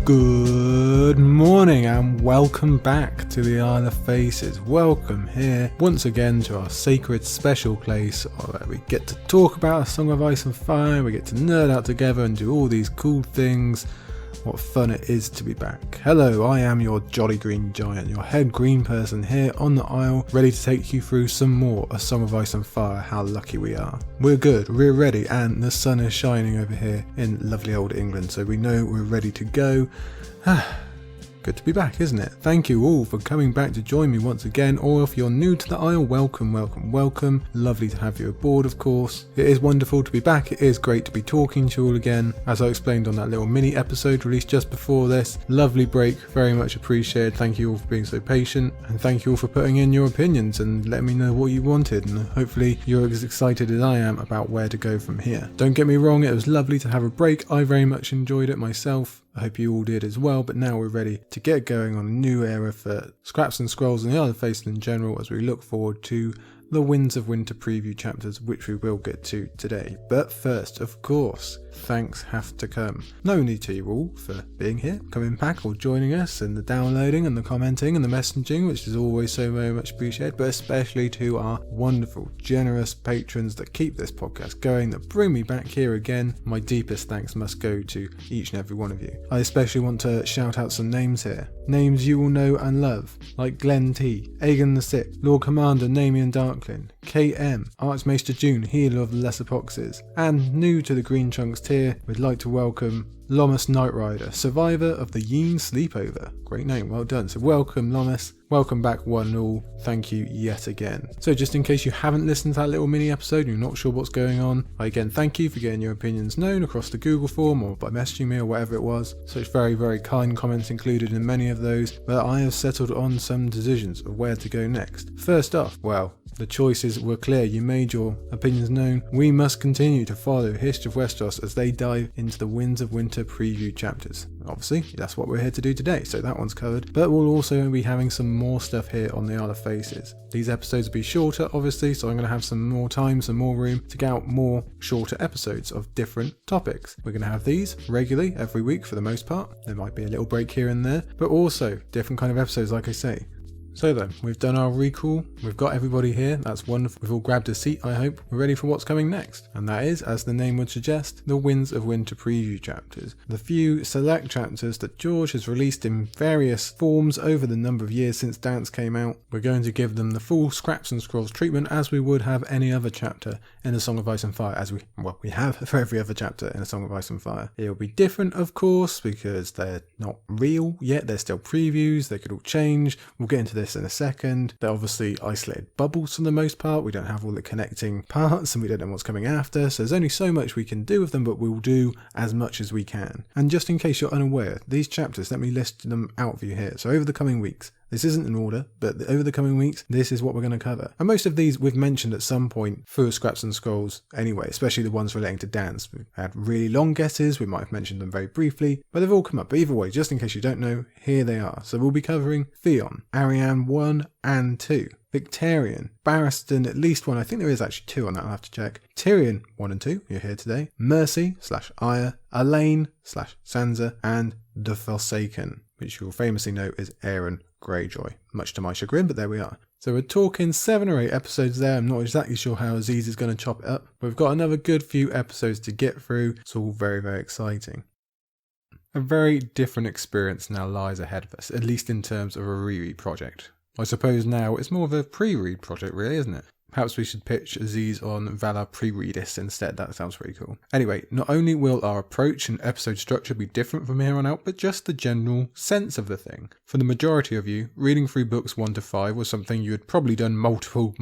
Good morning and welcome back to the Isle of Faces. Welcome here once again to our sacred special place where we get to talk about A Song of Ice and Fire, we get to nerd out together and do all these cool things. What fun it is to be back. Hello, I am your jolly green giant, your head green person here on the Isle, ready to take you through some more A Song of Ice and Fire. How lucky we are. We're good, we're ready, and the sun is shining over here in lovely old England, so we know we're ready to go. Good to be back, isn't it? Thank you all for coming back to join me once again, or if you're new to the Isle, welcome. Lovely to have you aboard, of course. It is wonderful to be back. It is great to be talking to you all again, as I explained on that little mini episode released just before this. Lovely break, very much appreciated. Thank you all for being so patient, and thank you all for putting in your opinions and letting me know what you wanted, and hopefully you're as excited as I am about where to go from here. Don't get me wrong, it was lovely to have a break. I very much enjoyed it myself. I hope you all did as well, but now we're ready to get going on a new era for Scraps and Scrolls and the Isle of Faces in general as we look forward to the Winds of Winter preview chapters, which we will get to today. But first, of course, thanks have to come. Not only to you all for being here, coming back or joining us, and the downloading and the commenting and the messaging, which is always so very much appreciated, but especially to our wonderful, generous patrons that keep this podcast going, that bring me back here again. My deepest thanks must go to each and every one of you. I especially want to shout out some names here. Names you will know and love, like Glenn T, Aegon the Sixth, Lord Commander Namian Darklin, KM, Archmaester June, Healer of the Lesser Poxes, and new to the Green Trunks tier, we'd like to welcome Lomas Knight Rider, survivor of the Yeen Sleepover. Great name, well done. So welcome Lomas, welcome back one and all, thank you yet again. So just in case you haven't listened to that little mini episode and you're not sure what's going on, I again thank you for getting your opinions known across the Google form or by messaging me or whatever it was. Such very, very kind comments included in many of those, but I have settled on some decisions of where to go next. First off, well, the choices were clear. You made your opinions known. We must continue to follow History of Westeros as they dive into the Winds of Winter preview chapters. Obviously, that's what we're here to do today, so that one's covered. But we'll also be having some more stuff here on the Isle of Faces. These episodes will be shorter, obviously, so I'm going to have some more time, some more room to get out more shorter episodes of different topics. We're going to have these regularly every week for the most part. There might be a little break here and there, but also different kind of episodes, like I say. So then, we've done our recall, we've got everybody here, that's wonderful, we've all grabbed a seat I hope, we're ready for what's coming next. And that is, as the name would suggest, the Winds of Winter preview chapters. The few select chapters that George has released in various forms over the number of years since Dance came out. We're going to give them the full Scraps and Scrolls treatment as we would have any other chapter in A Song of Ice and Fire, as we have for every other chapter in A Song of Ice and Fire. It will be different, of course, because they're not real yet, they're still previews, they could all change. We'll get into this in a second. They're obviously isolated bubbles for the most part. We don't have all the connecting parts and we don't know what's coming after, so there's only so much we can do with them, but we'll do as much as we can. And just in case you're unaware, these chapters, let me list them out for you here. So over the coming weeks, this isn't in order, but over the coming weeks, this is what we're going to cover. And most of these we've mentioned at some point through Scraps and Scrolls anyway, especially the ones relating to Dance. We've had really long guesses, we might have mentioned them very briefly, but they've all come up. But either way, just in case you don't know, here they are. So we'll be covering Theon, Arianne 1 and 2, Victarion, Barristan, at least 1, I think there is actually 2 on that, I'll have to check, Tyrion 1 and 2, you're here today, Mercy / Arya, Elaine / Sansa, and The Forsaken, which you'll famously know is Aeron Greyjoy, much to my chagrin, but there we are. So we're talking 7 or 8 episodes there. I'm not exactly sure how Aziz is going to chop it up, but we've got another good few episodes to get through. It's all very, very exciting. A very different experience now lies ahead of us, at least in terms of a reread project. I suppose now it's more of a pre-read project really, isn't it? Perhaps we should pitch Aziz on Valar Pre-Readis instead, that sounds pretty cool. Anyway, not only will our approach and episode structure be different from here on out, but just the general sense of the thing. For the majority of you, reading through books 1 to 5 was something you had probably done multiple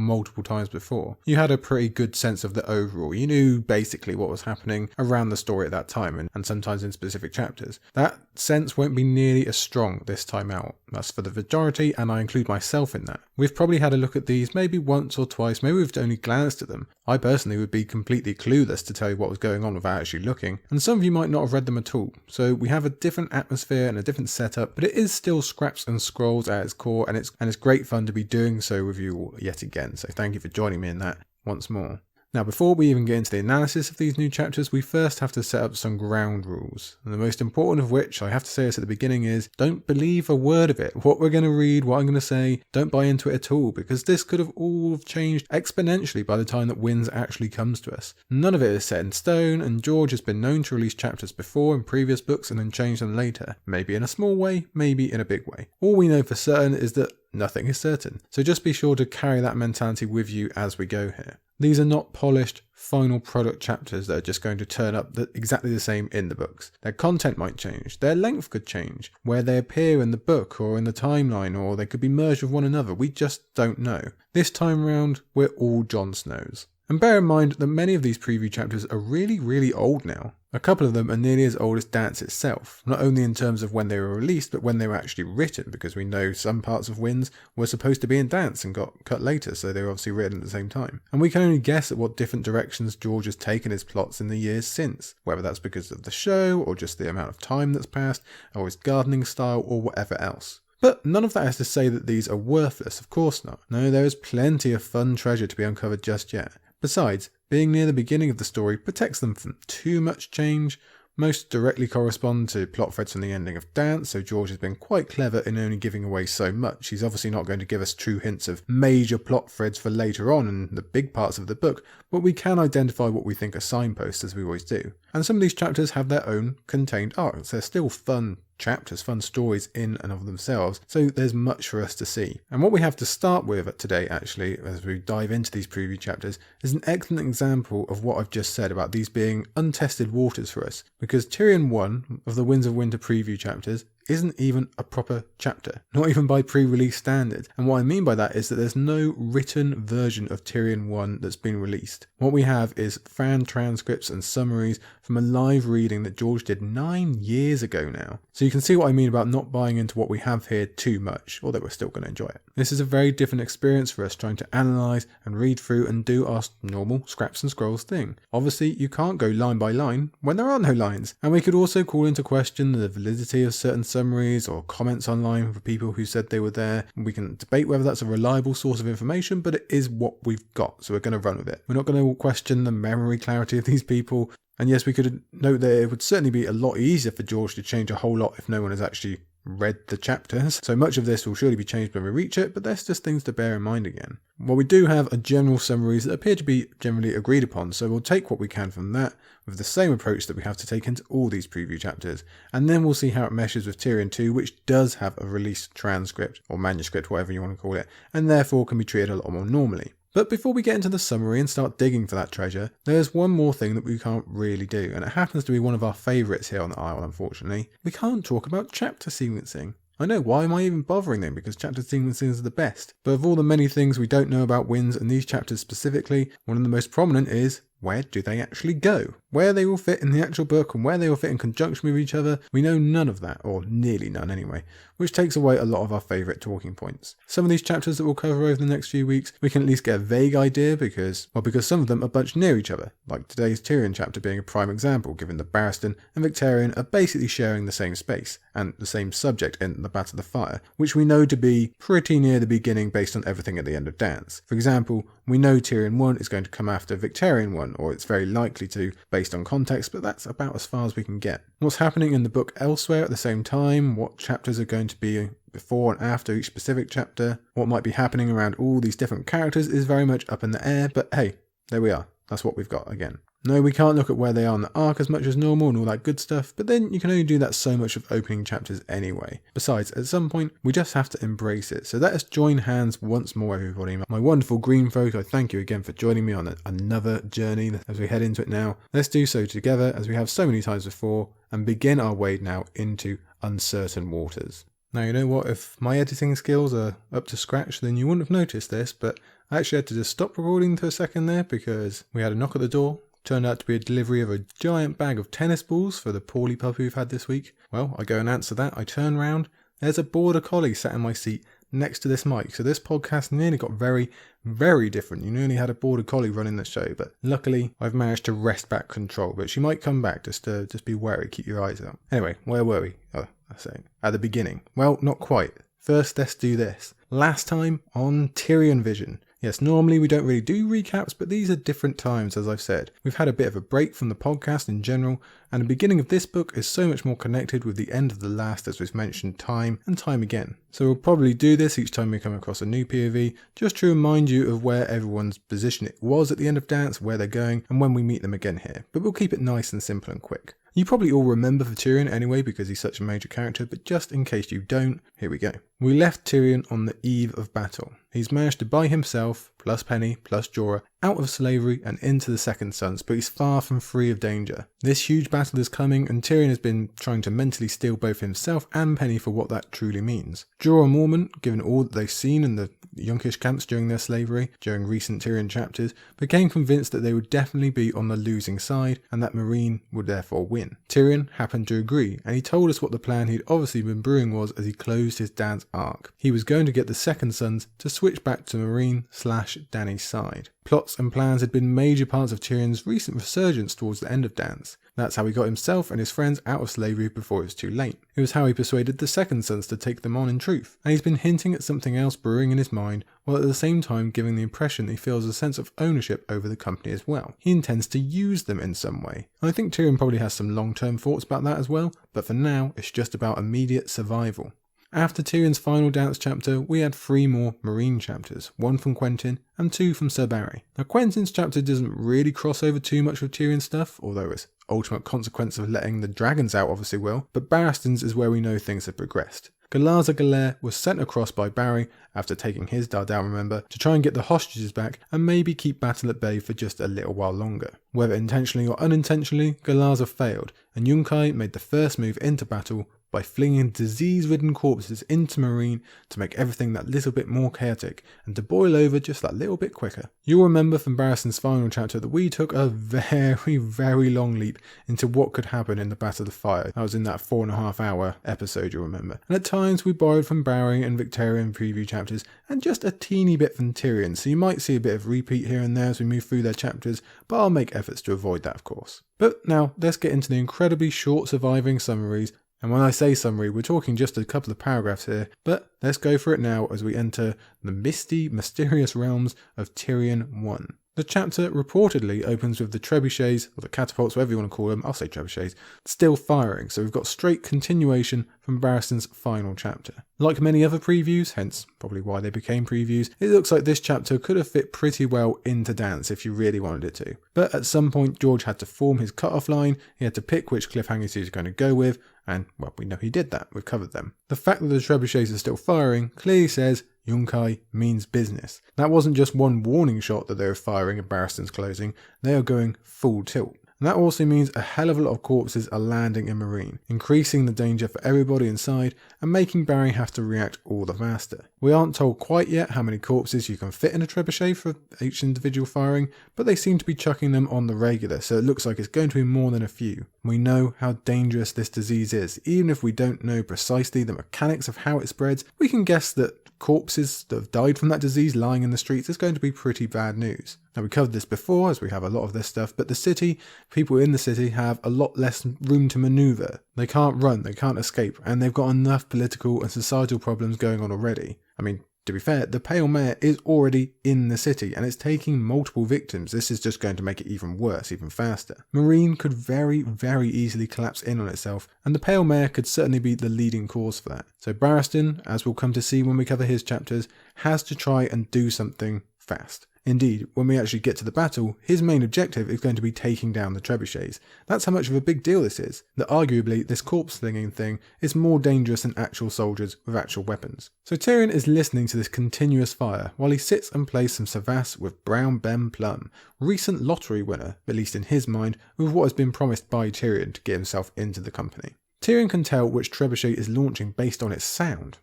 times before. You had a pretty good sense of the overall, you knew basically what was happening around the story at that time, and sometimes in specific chapters. That sense won't be nearly as strong this time out. That's for the majority, and I include myself in that. We've probably had a look at these maybe once or twice, maybe we've only glanced at them. I personally would be completely clueless to tell you what was going on without actually looking, and some of you might not have read them at all. So we have a different atmosphere and a different setup, but it is still Scraps and Scrolls at its core, and it's great fun to be doing so with you all yet again. So thank you for joining me in that once more. Now, before we even get into the analysis of these new chapters, we first have to set up some ground rules. And the most important of which, I have to say this at the beginning, is don't believe a word of it. What we're going to read, what I'm going to say, don't buy into it at all, because this could have all changed exponentially by the time that Winds actually comes to us. None of it is set in stone, and George has been known to release chapters before in previous books and then change them later. Maybe in a small way, maybe in a big way. All we know for certain is that nothing is certain. So just be sure to carry that mentality with you as we go here. These are not polished, final product chapters that are just going to turn up exactly the same in the books. Their content might change, their length could change, where they appear in the book or in the timeline, or they could be merged with one another. We just don't know. This time round, we're all Jon Snows. And bear in mind that many of these preview chapters are really, really old now. A couple of them are nearly as old as Dance itself, not only in terms of when they were released, but when they were actually written, because we know some parts of Winds were supposed to be in Dance and got cut later, so they were obviously written at the same time. And we can only guess at what different directions George has taken his plots in the years since, whether that's because of the show, or just the amount of time that's passed, or his gardening style, or whatever else. But none of that is to say that these are worthless, of course not. No, there is plenty of fun treasure to be uncovered just yet. Besides, being near the beginning of the story protects them from too much change. Most directly correspond to plot threads from the ending of Dance, so George has been quite clever in only giving away so much. He's obviously not going to give us true hints of major plot threads for later on in the big parts of the book, but we can identify what we think are signposts, as we always do. And some of these chapters have their own contained arcs. They're still fun chapters, fun stories in and of themselves, so there's much for us to see. And what we have to start with today, actually, as we dive into these preview chapters, is an excellent example of what I've just said about these being untested waters for us, because Tyrion I of the Winds of Winter preview chapters isn't even a proper chapter, not even by pre-release standards. And what I mean by that is that there's no written version of Tyrion I that's been released. What we have is fan transcripts and summaries from a live reading that George did 9 years ago now. So you can see what I mean about not buying into what we have here too much, although we're still going to enjoy it. This is a very different experience for us, trying to analyse and read through and do our normal scraps and scrolls thing. Obviously, you can't go line by line when there are no lines. And we could also call into question the validity of certain summaries or comments online for people who said they were there. We can debate whether that's a reliable source of information, but it is what we've got, so we're going to run with it. We're not going to question the memory clarity of these people. And yes, we could note that it would certainly be a lot easier for George to change a whole lot if no one has actually read the chapters. So much of this will surely be changed when we reach it, but that's just things to bear in mind again. Well, we do have a general summaries that appear to be generally agreed upon, so we'll take what we can from that with the same approach that we have to take into all these preview chapters, and then we'll see how it meshes with Tyrion II, which does have a released transcript or manuscript, whatever you want to call it, and therefore can be treated a lot more normally. But before we get into the summary and start digging for that treasure, there's one more thing that we can't really do, and it happens to be one of our favourites here on the Isle, unfortunately. We can't talk about chapter sequencing. I know, why am I even bothering them? Because chapter sequencing are the best. But of all the many things we don't know about Winds and these chapters specifically, one of the most prominent is, where do they actually go? Where they will fit in the actual book and where they will fit in conjunction with each other, we know none of that, or nearly none anyway, which takes away a lot of our favourite talking points. Some of these chapters that we'll cover over the next few weeks, we can at least get a vague idea because some of them are bunched near each other, like today's Tyrion chapter being a prime example, given that Barristan and Victarion are basically sharing the same space, and the same subject in the Battle of the Fire, which we know to be pretty near the beginning based on everything at the end of Dance. For example, we know Tyrion I is going to come after Victarion I, or it's very likely to, based on context, but that's about as far as we can get. What's happening in the book elsewhere at the same time, what chapters are going to be before and after each specific chapter, what might be happening around all these different characters is very much up in the air, but hey, there we are. That's what we've got again. No, we can't look at where they are in the arc as much as normal and all that good stuff, but then you can only do that so much of opening chapters anyway. Besides, at some point, we just have to embrace it. So let us join hands once more, everybody. My wonderful green folk, I thank you again for joining me on another journey as we head into it now. Let's do so together, as we have so many times before, and begin our wade now into uncertain waters. Now, you know what, if my editing skills are up to scratch, then you wouldn't have noticed this, but I actually had to just stop recording for a second there because we had a knock at the door. Turned out to be a delivery of a giant bag of tennis balls for the poorly puppy we've had this week. Well, I go and answer that, I turn round, there's a border collie sat in my seat next to this mic, so this podcast nearly got very, very different. You nearly had a border collie running the show, but luckily I've managed to wrest back control, but she might come back, just be wary, keep your eyes out. Anyway, where were we? Oh, I say, at the beginning. Well, not quite. First, let's do this. Last time on Tyrion Vision, Yes, normally we don't really do recaps, but these are different times, as I've said. We've had a bit of a break from the podcast in general, and the beginning of this book is so much more connected with the end of the last, as we've mentioned time and time again. So we'll probably do this each time we come across a new POV, just to remind you of where everyone's position it was at the end of Dance, where they're going, and when we meet them again here. But we'll keep it nice and simple and quick. You probably all remember for Tyrion anyway because he's such a major character, but just in case you don't, here we go. We left Tyrion on the eve of battle. He's managed to buy himself, plus Penny, plus Jorah, out of slavery and into the Second Sons, but he's far from free of danger. This huge battle is coming, and Tyrion has been trying to mentally steel both himself and Penny for what that truly means. Jorah and Mormont, given all that they've seen in the Yunkish camps during their slavery, during recent Tyrion chapters, became convinced that they would definitely be on the losing side, and that Meereen would therefore win. Tyrion happened to agree, and he told us what the plan he'd obviously been brewing was as he closed his Dance arc. He was going to get the Second Sons to switch back to Meereen/Dany's side. Plots and plans had been major parts of Tyrion's recent resurgence towards the end of Dance. That's how he got himself and his friends out of slavery before it was too late. It was how he persuaded the Second Sons to take them on in truth, and he's been hinting at something else brewing in his mind, while at the same time giving the impression that he feels a sense of ownership over the company as well. He intends to use them in some way. And I think Tyrion probably has some long-term thoughts about that as well, but for now it's just about immediate survival. After Tyrion's final Dance chapter, we had 3 more Meereen chapters, 1 from Quentyn and 2 from Sir Barry. Now Quentyn's chapter doesn't really cross over too much with Tyrion's stuff, although its ultimate consequence of letting the dragons out obviously will, but Barristan's is where we know things have progressed. Galaza Galere was sent across by Barry, after taking his dad out remember, to try and get the hostages back and maybe keep battle at bay for just a little while longer. Whether intentionally or unintentionally, Galaza failed, and Yunkai made the first move into battle by flinging disease-ridden corpses into Meereen to make everything that little bit more chaotic and to boil over just that little bit quicker. You'll remember from Barristan's final chapter that we took a very, very long leap into what could happen in the Battle of the Fire. That was in that 4.5 hour episode, you'll remember. And at times we borrowed from Barry and Victorian preview chapters and just a teeny bit from Tyrion, so you might see a bit of repeat here and there as we move through their chapters, but I'll make efforts to avoid that of course. But now let's get into the incredibly short surviving summaries. And when I say summary, we're talking just a couple of paragraphs here, but let's go for it now as we enter the misty, mysterious realms of Tyrion I. The chapter reportedly opens with the trebuchets, or the catapults, whatever you want to call them, I'll say trebuchets, still firing, so we've got straight continuation from Barristan's final chapter. Like many other previews, hence probably why they became previews, it looks like this chapter could have fit pretty well into Dance if you really wanted it to. But at some point George had to form his cut-off line, he had to pick which cliffhangers he was going to go with, and, well, we know he did that, we've covered them. The fact that the trebuchets are still firing clearly says Yunkai means business. That wasn't just one warning shot that they were firing at Barristan's closing, they are going full tilt. And that also means a hell of a lot of corpses are landing in Meereen, increasing the danger for everybody inside and making Barry have to react all the faster. We aren't told quite yet how many corpses you can fit in a trebuchet for each individual firing, but they seem to be chucking them on the regular, so it looks like it's going to be more than a few. We know how dangerous this disease is. Even if we don't know precisely the mechanics of how it spreads, we can guess that corpses that have died from that disease lying in the streets is going to be pretty bad news. Now we covered this before as we have a lot of this stuff, but the city, people in the city have a lot less room to maneuver. They can't run, they can't escape, and they've got enough political and societal problems going on already. I mean, to be fair, the Pale Mare is already in the city and it's taking multiple victims. This is just going to make it even worse, even faster. Meereen could very, very easily collapse in on itself, and the Pale Mare could certainly be the leading cause for that. So Barristan, as we'll come to see when we cover his chapters, has to try and do something fast. Indeed, when we actually get to the battle, his main objective is going to be taking down the trebuchets. That's how much of a big deal this is, that arguably this corpse slinging thing is more dangerous than actual soldiers with actual weapons. So Tyrion is listening to this continuous fire while he sits and plays some Cyvasse with Brown Ben Plum, recent lottery winner, at least in his mind, with what has been promised by Tyrion to get himself into the company. Tyrion can tell which trebuchet is launching based on its sound.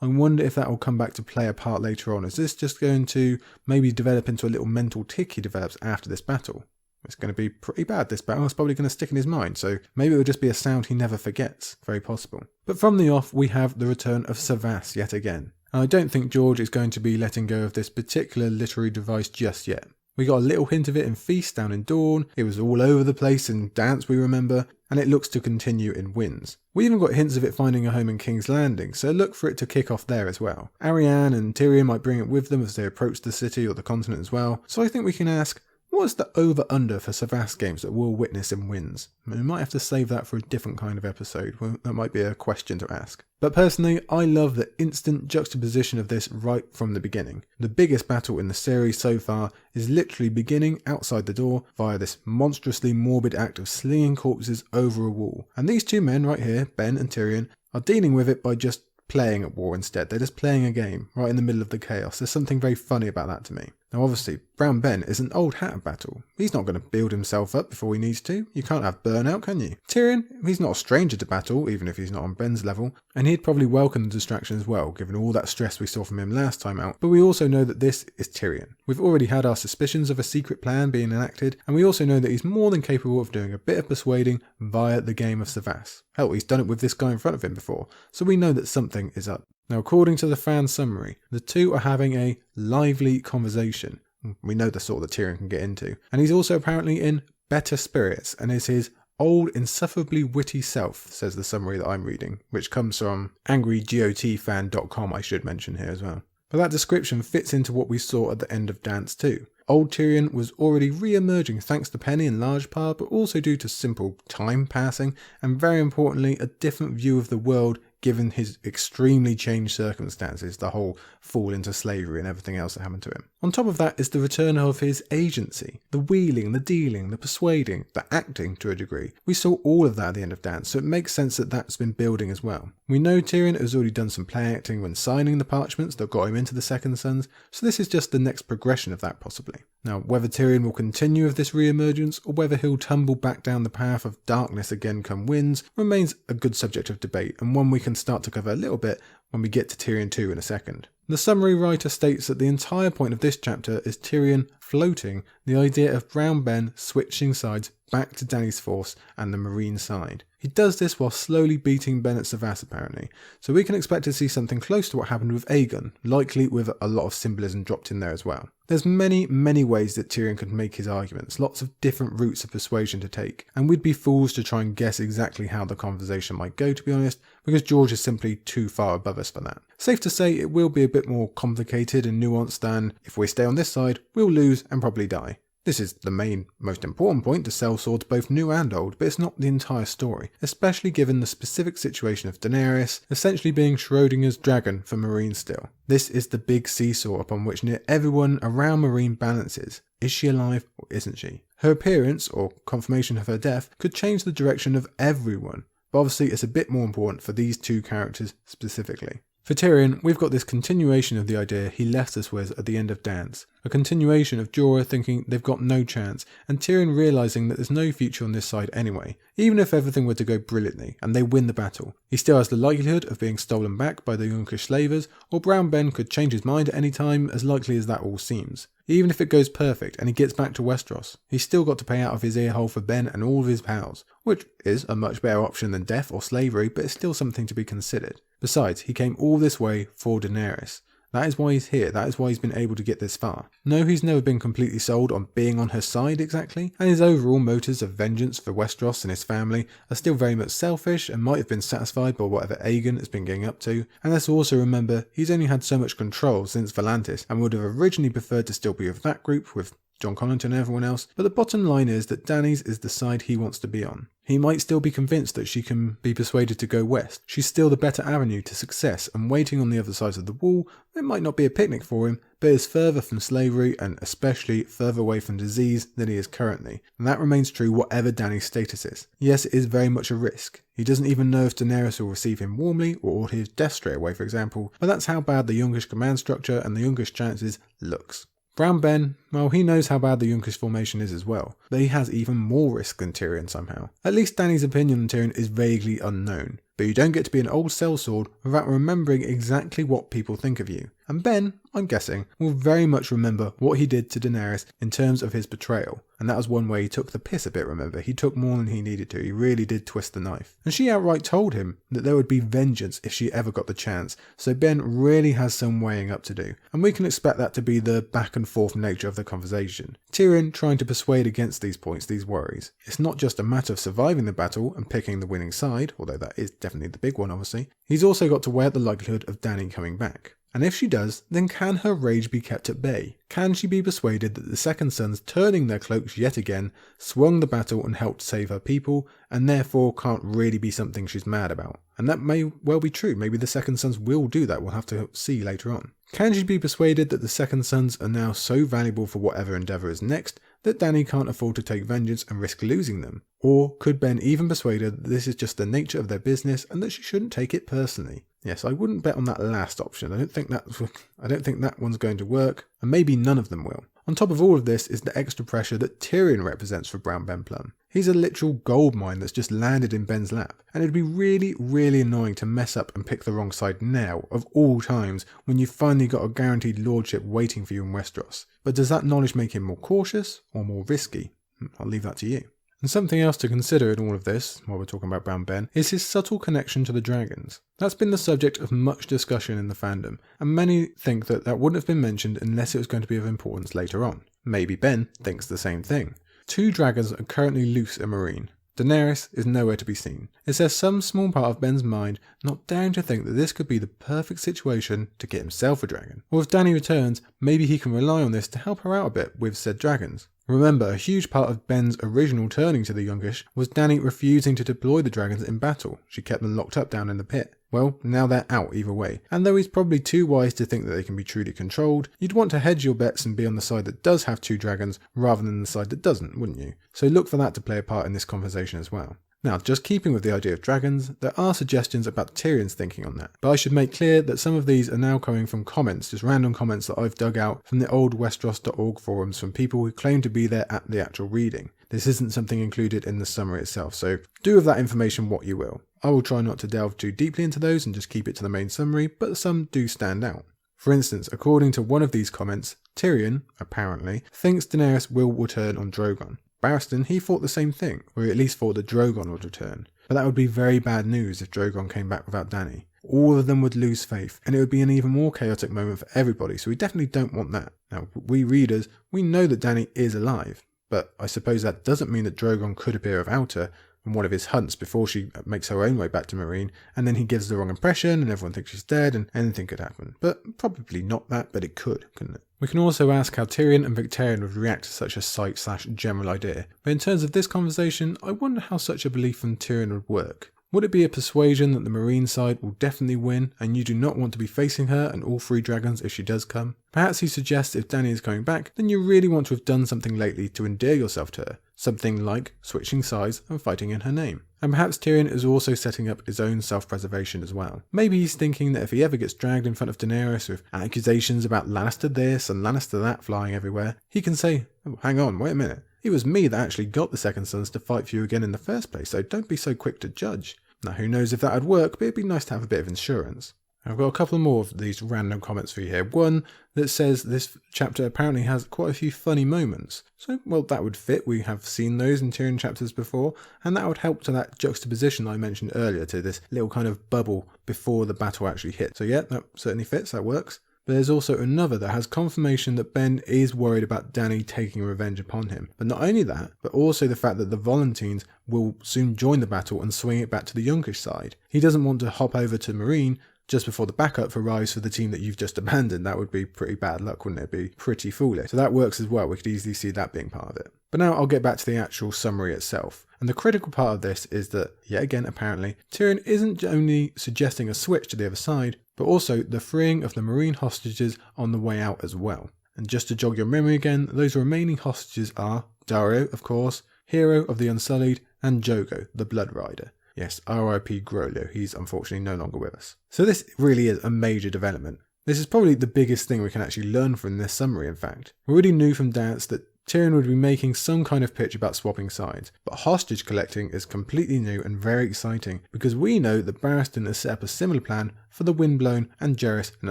I wonder if that will come back to play a part later on. Is this just going to maybe develop into a little mental tick he develops after this battle? It's going to be pretty bad, this battle. It's probably going to stick in his mind, so maybe it will just be a sound he never forgets. Very possible. But from the off, we have the return of Cyvasse yet again. And I don't think George is going to be letting go of this particular literary device just yet. We got a little hint of it in Feast down in Dawn, it was all over the place in Dance we remember, and it looks to continue in Winds. We even got hints of it finding a home in King's Landing, so look for it to kick off there as well. Arianne and Tyrion might bring it with them as they approach the city or the continent as well, so I think we can ask, what is the over-under for Cyvasse games that we'll witness in Winds? We might have to save that for a different kind of episode. Well, that might be a question to ask. But personally, I love the instant juxtaposition of this right from the beginning. The biggest battle in the series so far is literally beginning outside the door via this monstrously morbid act of slinging corpses over a wall. And these two men right here, Ben and Tyrion, are dealing with it by just playing at war instead. They're just playing a game right in the middle of the chaos. There's something very funny about that to me. Now obviously, Brown Ben is an old hat of battle. He's not going to build himself up before he needs to. You can't have burnout, can you? Tyrion, he's not a stranger to battle, even if he's not on Ben's level, and he'd probably welcome the distraction as well, given all that stress we saw from him last time out. But we also know that this is Tyrion. We've already had our suspicions of a secret plan being enacted, and we also know that he's more than capable of doing a bit of persuading via the game of Cyvasse. Hell, he's done it with this guy in front of him before, so we know that something is up. Now, according to the fan summary, the two are having a lively conversation. We know the sort that Tyrion can get into. And he's also apparently in better spirits and is his old, insufferably witty self, says the summary that I'm reading, which comes from angrygotfan.com, I should mention here as well. But that description fits into what we saw at the end of Dance 2. Old Tyrion was already re-emerging thanks to Penny in large part, but also due to simple time passing, and very importantly, a different view of the world given his extremely changed circumstances, the whole fall into slavery and everything else that happened to him. On top of that is the return of his agency, the wheeling, the dealing, the persuading, the acting to a degree. We saw all of that at the end of Dance, so it makes sense that that's been building as well. We know Tyrion has already done some play acting when signing the parchments that got him into the Second Sons, so this is just the next progression of that possibly. Now, whether Tyrion will continue with this re-emergence or whether he'll tumble back down the path of darkness again come Winds remains a good subject of debate, and one we can start to cover a little bit when we get to Tyrion 2 in a second. The summary writer states that the entire point of this chapter is Tyrion floating the idea of Brown Ben switching sides back to Dany's force and the Marine side. He does this while slowly beating Ben at Cyvasse apparently, so we can expect to see something close to what happened with Aegon, likely with a lot of symbolism dropped in there as well. There's many ways that Tyrion could make his arguments, lots of different routes of persuasion to take, and we'd be fools to try and guess exactly how the conversation might go, to be honest, because George is simply too far above us for that. Safe to say it will be a bit more complicated and nuanced than, if we stay on this side, we'll lose and probably die. This is the main, most important point to sellswords both new and old, but it's not the entire story, especially given the specific situation of Daenerys essentially being Schrodinger's dragon for Marine still. This is the big seesaw upon which near everyone around Marine balances. Is she alive or isn't she? Her appearance, or confirmation of her death, could change the direction of everyone, but obviously it's a bit more important for these two characters specifically. For Tyrion, we've got this continuation of the idea he left us with at the end of Dance. A continuation of Jorah thinking they've got no chance, and Tyrion realising that there's no future on this side anyway. Even if everything were to go brilliantly, and they win the battle, he still has the likelihood of being stolen back by the Yunkish slavers, or Brown Ben could change his mind at any time, as likely as that all seems. Even if it goes perfect and he gets back to Westeros, he's still got to pay out of his earhole for Ben and all of his pals, which is a much better option than death or slavery, but it's still something to be considered. Besides, he came all this way for Daenerys. That is why he's here, that is why he's been able to get this far. No, he's never been completely sold on being on her side exactly, and his overall motives of vengeance for Westeros and his family are still very much selfish and might have been satisfied by whatever Aegon has been getting up to. And let's also remember, he's only had so much control since Volantis and would have originally preferred to still be with that group, with John Connaughton and everyone else, but the bottom line is that Dany's is the side he wants to be on. He might still be convinced that she can be persuaded to go west. She's still the better avenue to success, and waiting on the other side of the wall, it might not be a picnic for him, but is further from slavery and especially further away from disease than he is currently. And that remains true whatever Dany's status is. Yes, it is very much a risk. He doesn't even know if Daenerys will receive him warmly or order his death straight away, for example, but that's how bad the Yunkish command structure and the Yunkish chances looks. Brown Ben, well, he knows how bad the Yunkish formation is as well, but he has even more risk than Tyrion somehow. At least Dany's opinion on Tyrion is vaguely unknown, but you don't get to be an old sellsword without remembering exactly what people think of you. And Ben, I'm guessing, will very much remember what he did to Daenerys in terms of his betrayal. And that was one way he took the piss a bit, remember? He took more than he needed to. He really did twist the knife. And she outright told him that there would be vengeance if she ever got the chance. So Ben really has some weighing up to do. And we can expect that to be the back and forth nature of the conversation. Tyrion trying to persuade against these points, these worries. It's not just a matter of surviving the battle and picking the winning side, although that is definitely the big one, obviously. He's also got to weigh up the likelihood of Dany coming back. And if she does, then can her rage be kept at bay? Can she be persuaded that the Second Sons turning their cloaks yet again swung the battle and helped save her people, and therefore can't really be something she's mad about? And that may well be true. Maybe the Second Sons will do that. We'll have to see later on. Can she be persuaded that the Second Sons are now so valuable for whatever endeavour is next that Dany can't afford to take vengeance and risk losing them? Or could Ben even persuade her that this is just the nature of their business and that she shouldn't take it personally? Yes, I wouldn't bet on that last option. I don't think that one's going to work, and maybe none of them will. On top of all of this is the extra pressure that Tyrion represents for Brown Ben Plum. He's a literal gold mine that's just landed in Ben's lap, and it'd be really, really annoying to mess up and pick the wrong side now, of all times, when you've finally got a guaranteed lordship waiting for you in Westeros. But does that knowledge make him more cautious or more risky? I'll leave that to you. And something else to consider in all of this, while we're talking about Brown Ben, is his subtle connection to the dragons. That's been the subject of much discussion in the fandom, and many think that wouldn't have been mentioned unless it was going to be of importance later on. Maybe Ben thinks the same thing. 2 dragons are currently loose in Meereen. Daenerys is nowhere to be seen. Is there some small part of Ben's mind not daring to think that this could be the perfect situation to get himself a dragon? Or if Dany returns, maybe he can rely on this to help her out a bit with said dragons. Remember, a huge part of Ben's original turning to the Youngish was Dany refusing to deploy the dragons in battle. She kept them locked up down in the pit. Well, now they're out either way. And though he's probably too wise to think that they can be truly controlled, you'd want to hedge your bets and be on the side that does have 2 dragons rather than the side that doesn't, wouldn't you? So look for that to play a part in this conversation as well. Now, just keeping with the idea of dragons, there are suggestions about Tyrion's thinking on that, but I should make clear that some of these are now coming from comments, just random comments that I've dug out from the old Westeros.org forums from people who claim to be there at the actual reading. This isn't something included in the summary itself, so do with that information what you will. I will try not to delve too deeply into those and just keep it to the main summary, but some do stand out. For instance, according to one of these comments, Tyrion, apparently, thinks Daenerys will return on Drogon. Barristan, he thought the same thing, or at least thought that Drogon would return. But that would be very bad news if Drogon came back without Dany. All of them would lose faith, and it would be an even more chaotic moment for everybody, so we definitely don't want that. Now, we readers, we know that Dany is alive, but I suppose that doesn't mean that Drogon could appear without her on one of his hunts before she makes her own way back to Meereen, and then he gives the wrong impression and everyone thinks she's dead and anything could happen. But probably not that, but it could, couldn't it? We can also ask how Tyrion and Victarion would react to such a sight/general idea, but in terms of this conversation, I wonder how such a belief from Tyrion would work. Would it be a persuasion that the Meereen side will definitely win and you do not want to be facing her and all 3 dragons if she does come? Perhaps he suggests if Dany is coming back, then you really want to have done something lately to endear yourself to her. Something like switching sides and fighting in her name. And perhaps Tyrion is also setting up his own self-preservation as well. Maybe he's thinking that if he ever gets dragged in front of Daenerys with accusations about Lannister this and Lannister that flying everywhere, he can say, oh, hang on, wait a minute. It was me that actually got the Second Sons to fight for you again in the first place, so don't be so quick to judge. Now who knows if that would work, but it'd be nice to have a bit of insurance. I've got a couple more of these random comments for you here. One that says this chapter apparently has quite a few funny moments. So, well, that would fit. We have seen those in Tyrion chapters before, and that would help to that juxtaposition I mentioned earlier, to this little kind of bubble before the battle actually hits. So yeah, that certainly fits, that works. But there's also another that has confirmation that Ben is worried about Dany taking revenge upon him. But not only that, but also the fact that the Volantines will soon join the battle and swing it back to the Youngish side. He doesn't want to hop over to Meereen just before the backup arrives for the team that you've just abandoned. That would be pretty bad luck, wouldn't it? It'd be pretty foolish. So that works as well. We could easily see that being part of it. But now I'll get back to the actual summary itself. And the critical part of this is that, yet again apparently, Tyrion isn't only suggesting a switch to the other side, but also the freeing of the Meereen hostages on the way out as well. And just to jog your memory again, those remaining hostages are Daario, of course, Hero of the Unsullied, and Jogo, the Blood Rider. Yes, R.I.P. Grolio, he's unfortunately no longer with us. So this really is a major development. This is probably the biggest thing we can actually learn from this summary, in fact. We already knew from Dance that Tyrion would be making some kind of pitch about swapping sides, but hostage collecting is completely new and very exciting because we know that Barristan has set up a similar plan for the Windblown and Jaehaerys and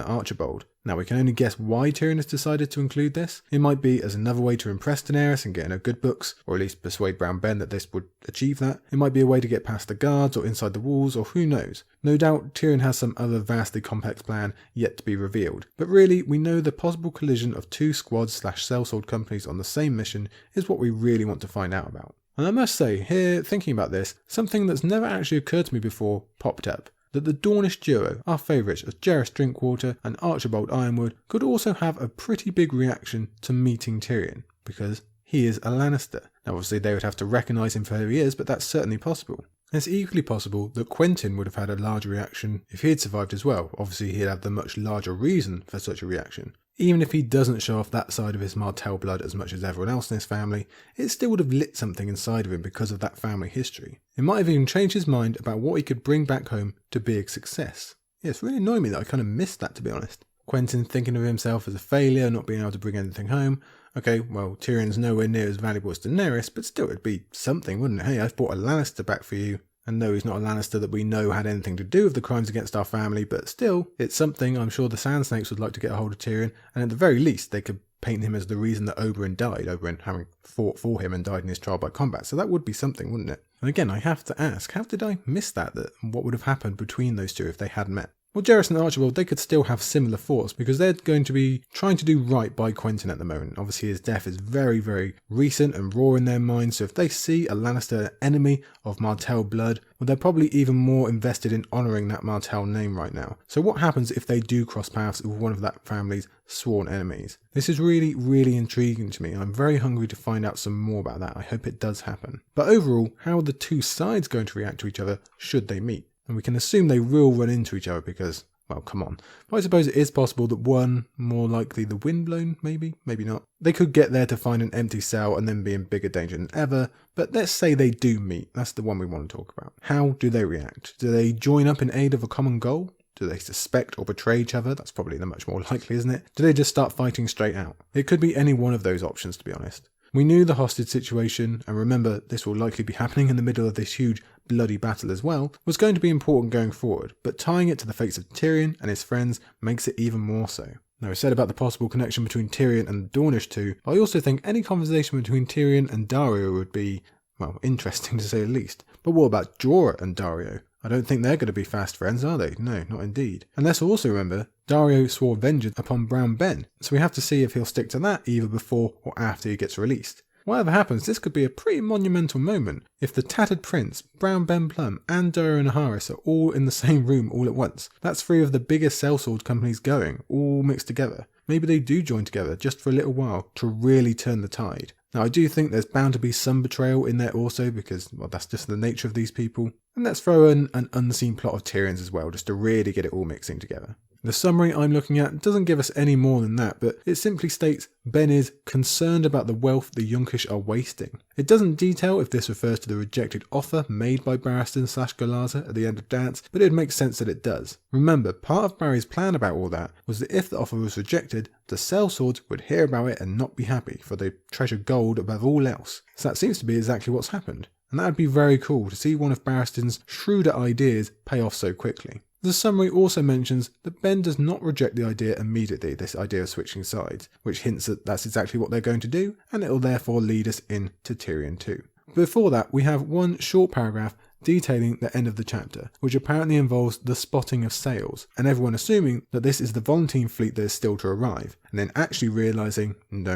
Archibald. Now we can only guess why Tyrion has decided to include this. It might be as another way to impress Daenerys and get in her good books, or at least persuade Brown Ben that this would achieve that. It might be a way to get past the guards or inside the walls, or who knows. No doubt Tyrion has some other vastly complex plan yet to be revealed. But really, we know the possible collision of two squads / sellsword companies on the same mission is what we really want to find out about. And I must say, here, thinking about this, something that's never actually occurred to me before popped up. That the Dornish duo, our favourites of Jairus Drinkwater and Archibald Ironwood, could also have a pretty big reaction to meeting Tyrion, because he is a Lannister. Now obviously they would have to recognise him for who he is, but that's certainly possible. It's equally possible that Quentyn would have had a larger reaction if he had survived as well. Obviously he'd have the much larger reason for such a reaction. Even if he doesn't show off that side of his Martell blood as much as everyone else in his family, it still would have lit something inside of him because of that family history. It might have even changed his mind about what he could bring back home to be a success. Yeah, it's really annoying me that I kind of missed that, to be honest. Quentyn thinking of himself as a failure, not being able to bring anything home. Okay, well, Tyrion's nowhere near as valuable as Daenerys, but still it'd be something, wouldn't it? Hey, I've brought a Lannister back for you. And no, he's not a Lannister that we know had anything to do with the crimes against our family, but still, it's something I'm sure the Sand Snakes would like to get a hold of Tyrion, and at the very least, they could paint him as the reason that Oberyn died, Oberyn having fought for him and died in his trial by combat, so that would be something, wouldn't it? And again, I have to ask, how did I miss that what would have happened between those two if they had met? Well, Jairus and Archibald, they could still have similar thoughts because they're going to be trying to do right by Quentyn at the moment. Obviously, his death is very, very recent and raw in their minds, so if they see a Lannister enemy of Martell blood, well, they're probably even more invested in honouring that Martell name right now. So what happens if they do cross paths with one of that family's sworn enemies? This is really, really intriguing to me, and I'm very hungry to find out some more about that. I hope it does happen. But overall, how are the two sides going to react to each other should they meet? And we can assume they will run into each other because, well, come on. But I suppose it is possible that one, more likely the windblown, maybe not. They could get there to find an empty cell and then be in bigger danger than ever, but let's say they do meet. That's the one we want to talk about. How do they react? Do they join up in aid of a common goal? Do they suspect or betray each other? That's probably the much more likely, isn't it? Do they just start fighting straight out? It could be any one of those options, to be honest. We knew the hostage situation, and remember this will likely be happening in the middle of this huge bloody battle as well, was going to be important going forward, but tying it to the fates of Tyrion and his friends makes it even more so. Now, I said about the possible connection between Tyrion and the Dornish too, but I also think any conversation between Tyrion and Daario would be, well, interesting to say the least. But what about Jorah and Daario? I don't think they're going to be fast friends, are they? No, not indeed. And let's also remember, Daario swore vengeance upon Brown Ben, so we have to see if he'll stick to that either before or after he gets released. Whatever happens, this could be a pretty monumental moment if the Tattered Prince, Brown Ben Plum and Daario Naharis are all in the same room all at once. That's three of the biggest sellsword companies going, all mixed together. Maybe they do join together just for a little while to really turn the tide. Now I do think there's bound to be some betrayal in there also because, well, that's just the nature of these people. And let's throw in an unseen plot of Tyrion's as well, just to really get it all mixing together. The summary I'm looking at doesn't give us any more than that, but it simply states Ben is concerned about the wealth the Yunkish are wasting. It doesn't detail if this refers to the rejected offer made by Barristan/Galaza at the end of Dance, but it makes sense that it does. Remember, part of Barry's plan about all that was that if the offer was rejected, the sellswords would hear about it and not be happy, for they treasure gold above all else. So that seems to be exactly what's happened. And that would be very cool to see one of Barristan's shrewder ideas pay off so quickly. The summary also mentions that Ben does not reject the idea immediately, this idea of switching sides, which hints that that's exactly what they're going to do, and it will therefore lead us into Tyrion 2. Before that, we have one short paragraph detailing the end of the chapter, which apparently involves the spotting of sails, and everyone assuming that this is the Volantene fleet that is still to arrive, and then actually realising, no,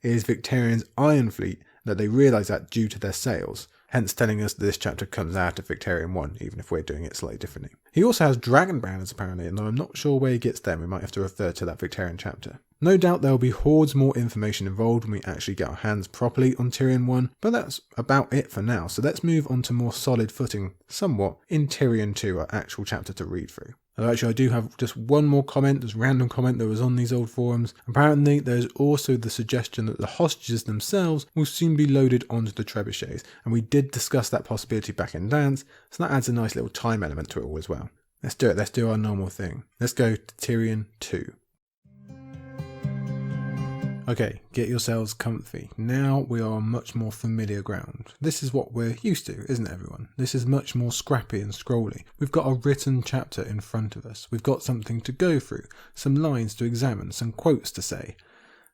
it is Victarion's Iron Fleet that they realise that due to their sails. Hence telling us that this chapter comes out of Victarion 1, even if we're doing it slightly differently. He also has dragon banners apparently, and I'm not sure where he gets them. We might have to refer to that Victarion chapter. No doubt there will be hordes more information involved when we actually get our hands properly on Tyrion 1, but that's about it for now, so let's move on to more solid footing, somewhat, in Tyrion 2, our actual chapter to read through. Actually, I do have just one more comment, this random comment that was on these old forums. Apparently, there's also the suggestion that the hostages themselves will soon be loaded onto the trebuchets, and we did discuss that possibility back in Dance, so that adds a nice little time element to it all as well. Let's do it, let's do our normal thing. Let's go to Tyrion 2. Okay, get yourselves comfy. Now we are on much more familiar ground. This is what we're used to, isn't it, everyone? This is much more scrappy and scrolly. We've got a written chapter in front of us. We've got something to go through, some lines to examine, some quotes to say.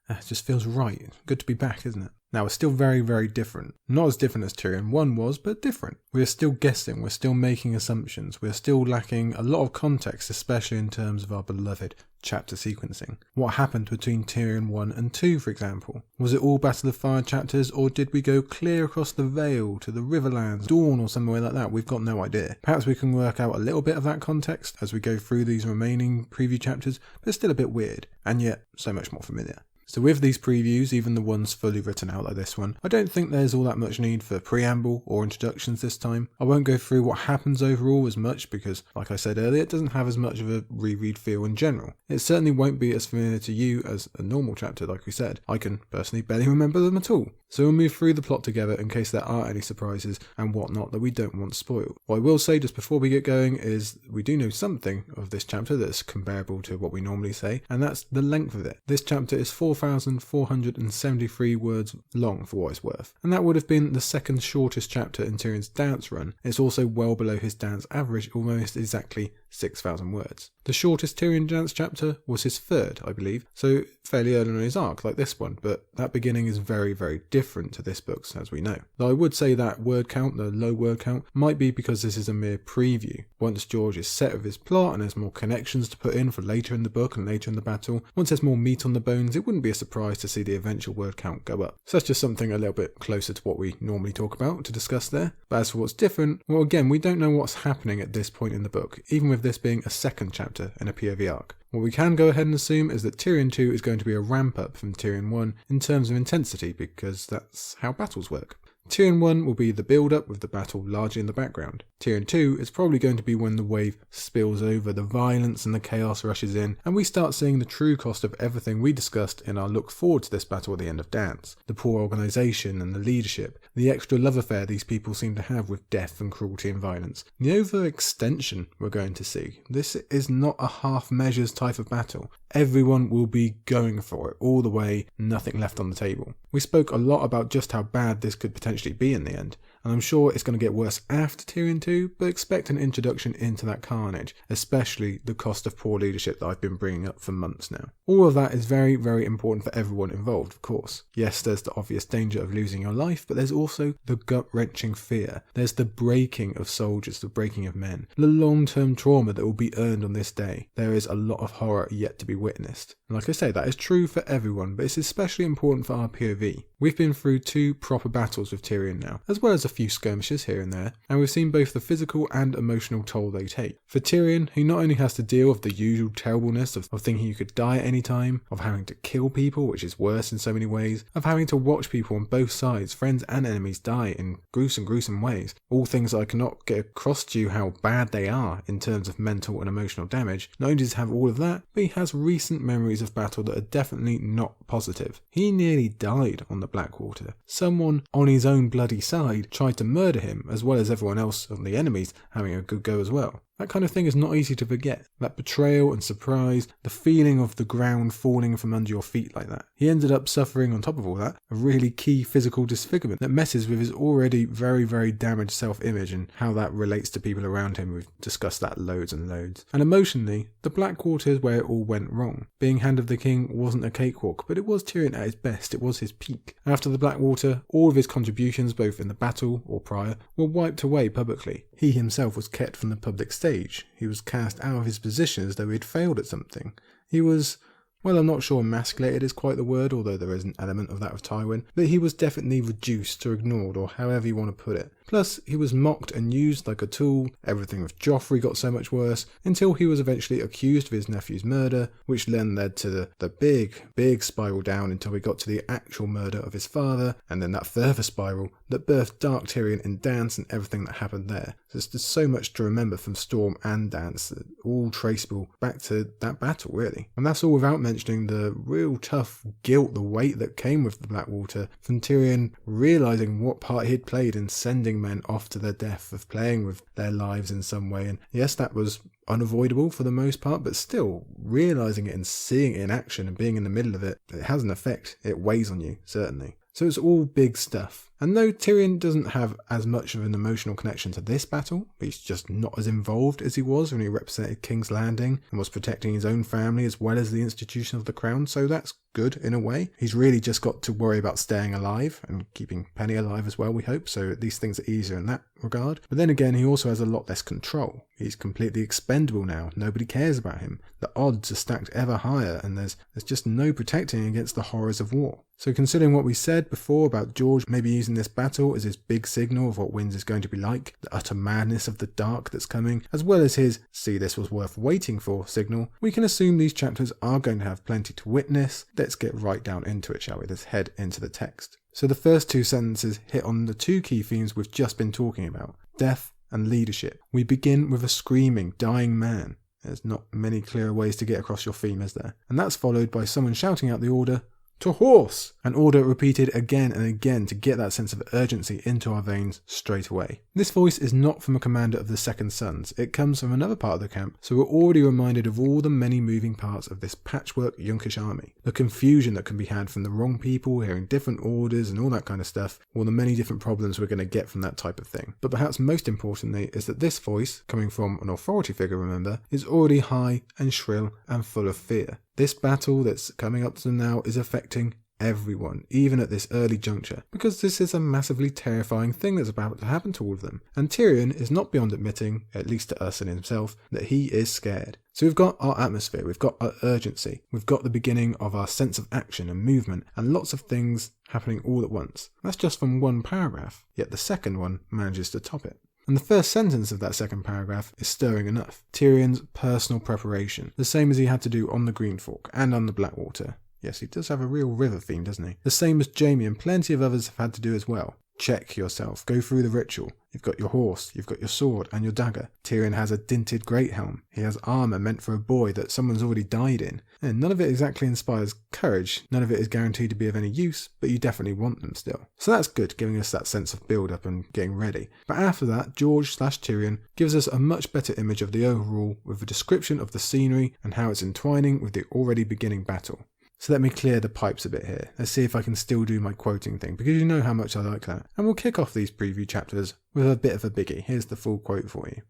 It just feels right. Good to be back, isn't it? Now, it's still very, very different. Not as different as Tyrion I was, but different. We're still guessing, we're still making assumptions, we're still lacking a lot of context, especially in terms of our beloved chapter sequencing. What happened between Tyrion I and II, for example? Was it all Battle of Fire chapters, or did we go clear across the Vale to the Riverlands, Dawn, or somewhere like that? We've got no idea. Perhaps we can work out a little bit of that context as we go through these remaining preview chapters, but it's still a bit weird, and yet so much more familiar. So with these previews, even the ones fully written out like this one, I don't think there's all that much need for preamble or introductions this time. I won't go through what happens overall as much because, like I said earlier, it doesn't have as much of a reread feel in general. It certainly won't be as familiar to you as a normal chapter, like we said. I can personally barely remember them at all. So we'll move through the plot together in case there are any surprises and whatnot that we don't want spoiled. What I will say just before we get going is we do know something of this chapter that's comparable to what we normally say, and that's the length of it. This chapter is 4,473 words long for what it's worth, and that would have been the second shortest chapter in Tyrion's dance run. It's also well below his dance average, almost exactly 6,000 words. The shortest Tyrion dance chapter was his third, I believe, so fairly early in his arc, like this one, but that beginning is very, very different to this book's, as we know. Though I would say that word count, the low word count, might be because this is a mere preview. Once George is set with his plot and there's more connections to put in for later in the book and later in the battle, once there's more meat on the bones, it wouldn't be a surprise to see the eventual word count go up. So that's just something a little bit closer to what we normally talk about to discuss there. But as for what's different, well again, we don't know what's happening at this point in the book, even with this being a second chapter in a POV arc. What we can go ahead and assume is that Tyrion II is going to be a ramp up from Tyrion I in terms of intensity, because that's how battles work. Tyrion I will be the build-up with the battle largely in the background. Tyrion II is probably going to be when the wave spills over, the violence and the chaos rushes in, and we start seeing the true cost of everything we discussed in our look forward to this battle at the end of Dance. The poor organisation and the leadership, the extra love affair these people seem to have with death and cruelty and violence, the overextension we're going to see. This is not a half measures type of battle. Everyone will be going for it all the way, nothing left on the table. We spoke a lot about just how bad this could potentially be in the end, and I'm sure it's going to get worse after Tyrion II, but expect an introduction into that carnage, especially the cost of poor leadership that I've been bringing up for months now. All of that is very, very important for everyone involved, of course. Yes, there's the obvious danger of losing your life, but there's also the gut-wrenching fear. There's the breaking of soldiers, the breaking of men, the long-term trauma that will be earned on this day. There is a lot of horror yet to be witnessed. And like I say, that is true for everyone, but it's especially important for our POV. We've been through 2 proper battles with Tyrion now, as well as a few skirmishes here and there, and we've seen both the physical and emotional toll they take. For Tyrion, who not only has to deal with the usual terribleness of thinking you could die at any time, of having to kill people, which is worse in so many ways, of having to watch people on both sides, friends and enemies, die in gruesome ways, all things I cannot get across to you how bad they are in terms of mental and emotional damage. Not only does he have all of that, but he has recent memories of battle that are definitely not positive. He nearly died on the Blackwater. Someone on his own bloody side tried to murder him, as well as everyone else on the enemies having a good go as well. That kind of thing is not easy to forget. That betrayal and surprise, the feeling of the ground falling from under your feet like that. He ended up suffering, on top of all that, a really key physical disfigurement that messes with his already very, very damaged self-image and how that relates to people around him. We've discussed that loads and loads. And emotionally, the Blackwater is where it all went wrong. Being Hand of the King wasn't a cakewalk, but it was Tyrion at his best. It was his peak. After the Blackwater, all of his contributions, both in the battle or prior, were wiped away publicly. He himself was kept from the public stage. He was cast out of his position as though he had failed at something. He was, well, I'm not sure emasculated is quite the word, although there is an element of that with Tywin, but he was definitely reduced or ignored, or however you want to put it. Plus, he was mocked and used like a tool. Everything with Joffrey got so much worse, until he was eventually accused of his nephew's murder, which then led to the big spiral down until we got to the actual murder of his father, and then that further spiral that birthed Dark Tyrion in Dance and everything that happened there. There's just so much to remember from Storm and Dance, all traceable back to that battle, really. And that's all without mentioning the real tough guilt, the weight that came with the Blackwater, from Tyrion realising what part he'd played in sending sending men off to their death, of playing with their lives in some way. And yes, that was unavoidable for the most part, but still, realising it and seeing it in action and being in the middle of it, it has an effect. It weighs on you, certainly. So it's all big stuff. And though Tyrion doesn't have as much of an emotional connection to this battle, he's just not as involved as he was when he represented King's Landing and was protecting his own family as well as the institution of the crown, so that's good in a way. He's really just got to worry about staying alive and keeping Penny alive as well, we hope, so these things are easier in that regard. But then again, he also has a lot less control. He's completely expendable now. Nobody cares about him. The odds are stacked ever higher, and there's just no protecting against the horrors of war. So considering what we said before about George maybe using this battle as his big signal of what Winds is going to be like, the utter madness of the dark that's coming, as well as his "see this was worth waiting for" signal, we can assume these chapters are going to have plenty to witness. Let's get right down into it, shall we? Let's head into the text. So the first two sentences hit on the two key themes we've just been talking about, death and leadership. We begin with a screaming, dying man. There's not many clearer ways to get across your theme, is there? And that's followed by someone shouting out the order, "To horse!" An order repeated again and again to get that sense of urgency into our veins straight away. This voice is not from a commander of the Second Sons, it comes from another part of the camp, so we're already reminded of all the many moving parts of this patchwork Yunkish army. The confusion that can be had from the wrong people, hearing different orders and all that kind of stuff, all the many different problems we're going to get from that type of thing. But perhaps most importantly is that this voice, coming from an authority figure, remember, is already high and shrill and full of fear. This battle that's coming up to them now is affecting everyone, even at this early juncture, because this is a massively terrifying thing that's about to happen to all of them. And Tyrion is not beyond admitting, at least to us and himself, that he is scared. So we've got our atmosphere, we've got our urgency, we've got the beginning of our sense of action and movement, and lots of things happening all at once. That's just from one paragraph, yet the second one manages to top it. And the first sentence of that second paragraph is stirring enough. Tyrion's personal preparation, the same as he had to do on the Green Fork and on the Blackwater. Yes, he does have a real river theme, doesn't he? The same as Jaime and plenty of others have had to do as well. Check yourself, go through the ritual. You've got your horse, you've got your sword and your dagger. Tyrion has a dinted great helm. He has armour meant for a boy that someone's already died in. And none of it exactly inspires courage, none of it is guaranteed to be of any use, but you definitely want them still. So that's good, giving us that sense of build up and getting ready. But after that, George/Tyrion gives us a much better image of the overall, with a description of the scenery and how it's entwining with the already beginning battle. So let me clear the pipes a bit here. Let's see if I can still do my quoting thing, because you know how much I like that. And we'll kick off these preview chapters with a bit of a biggie. Here's the full quote for you.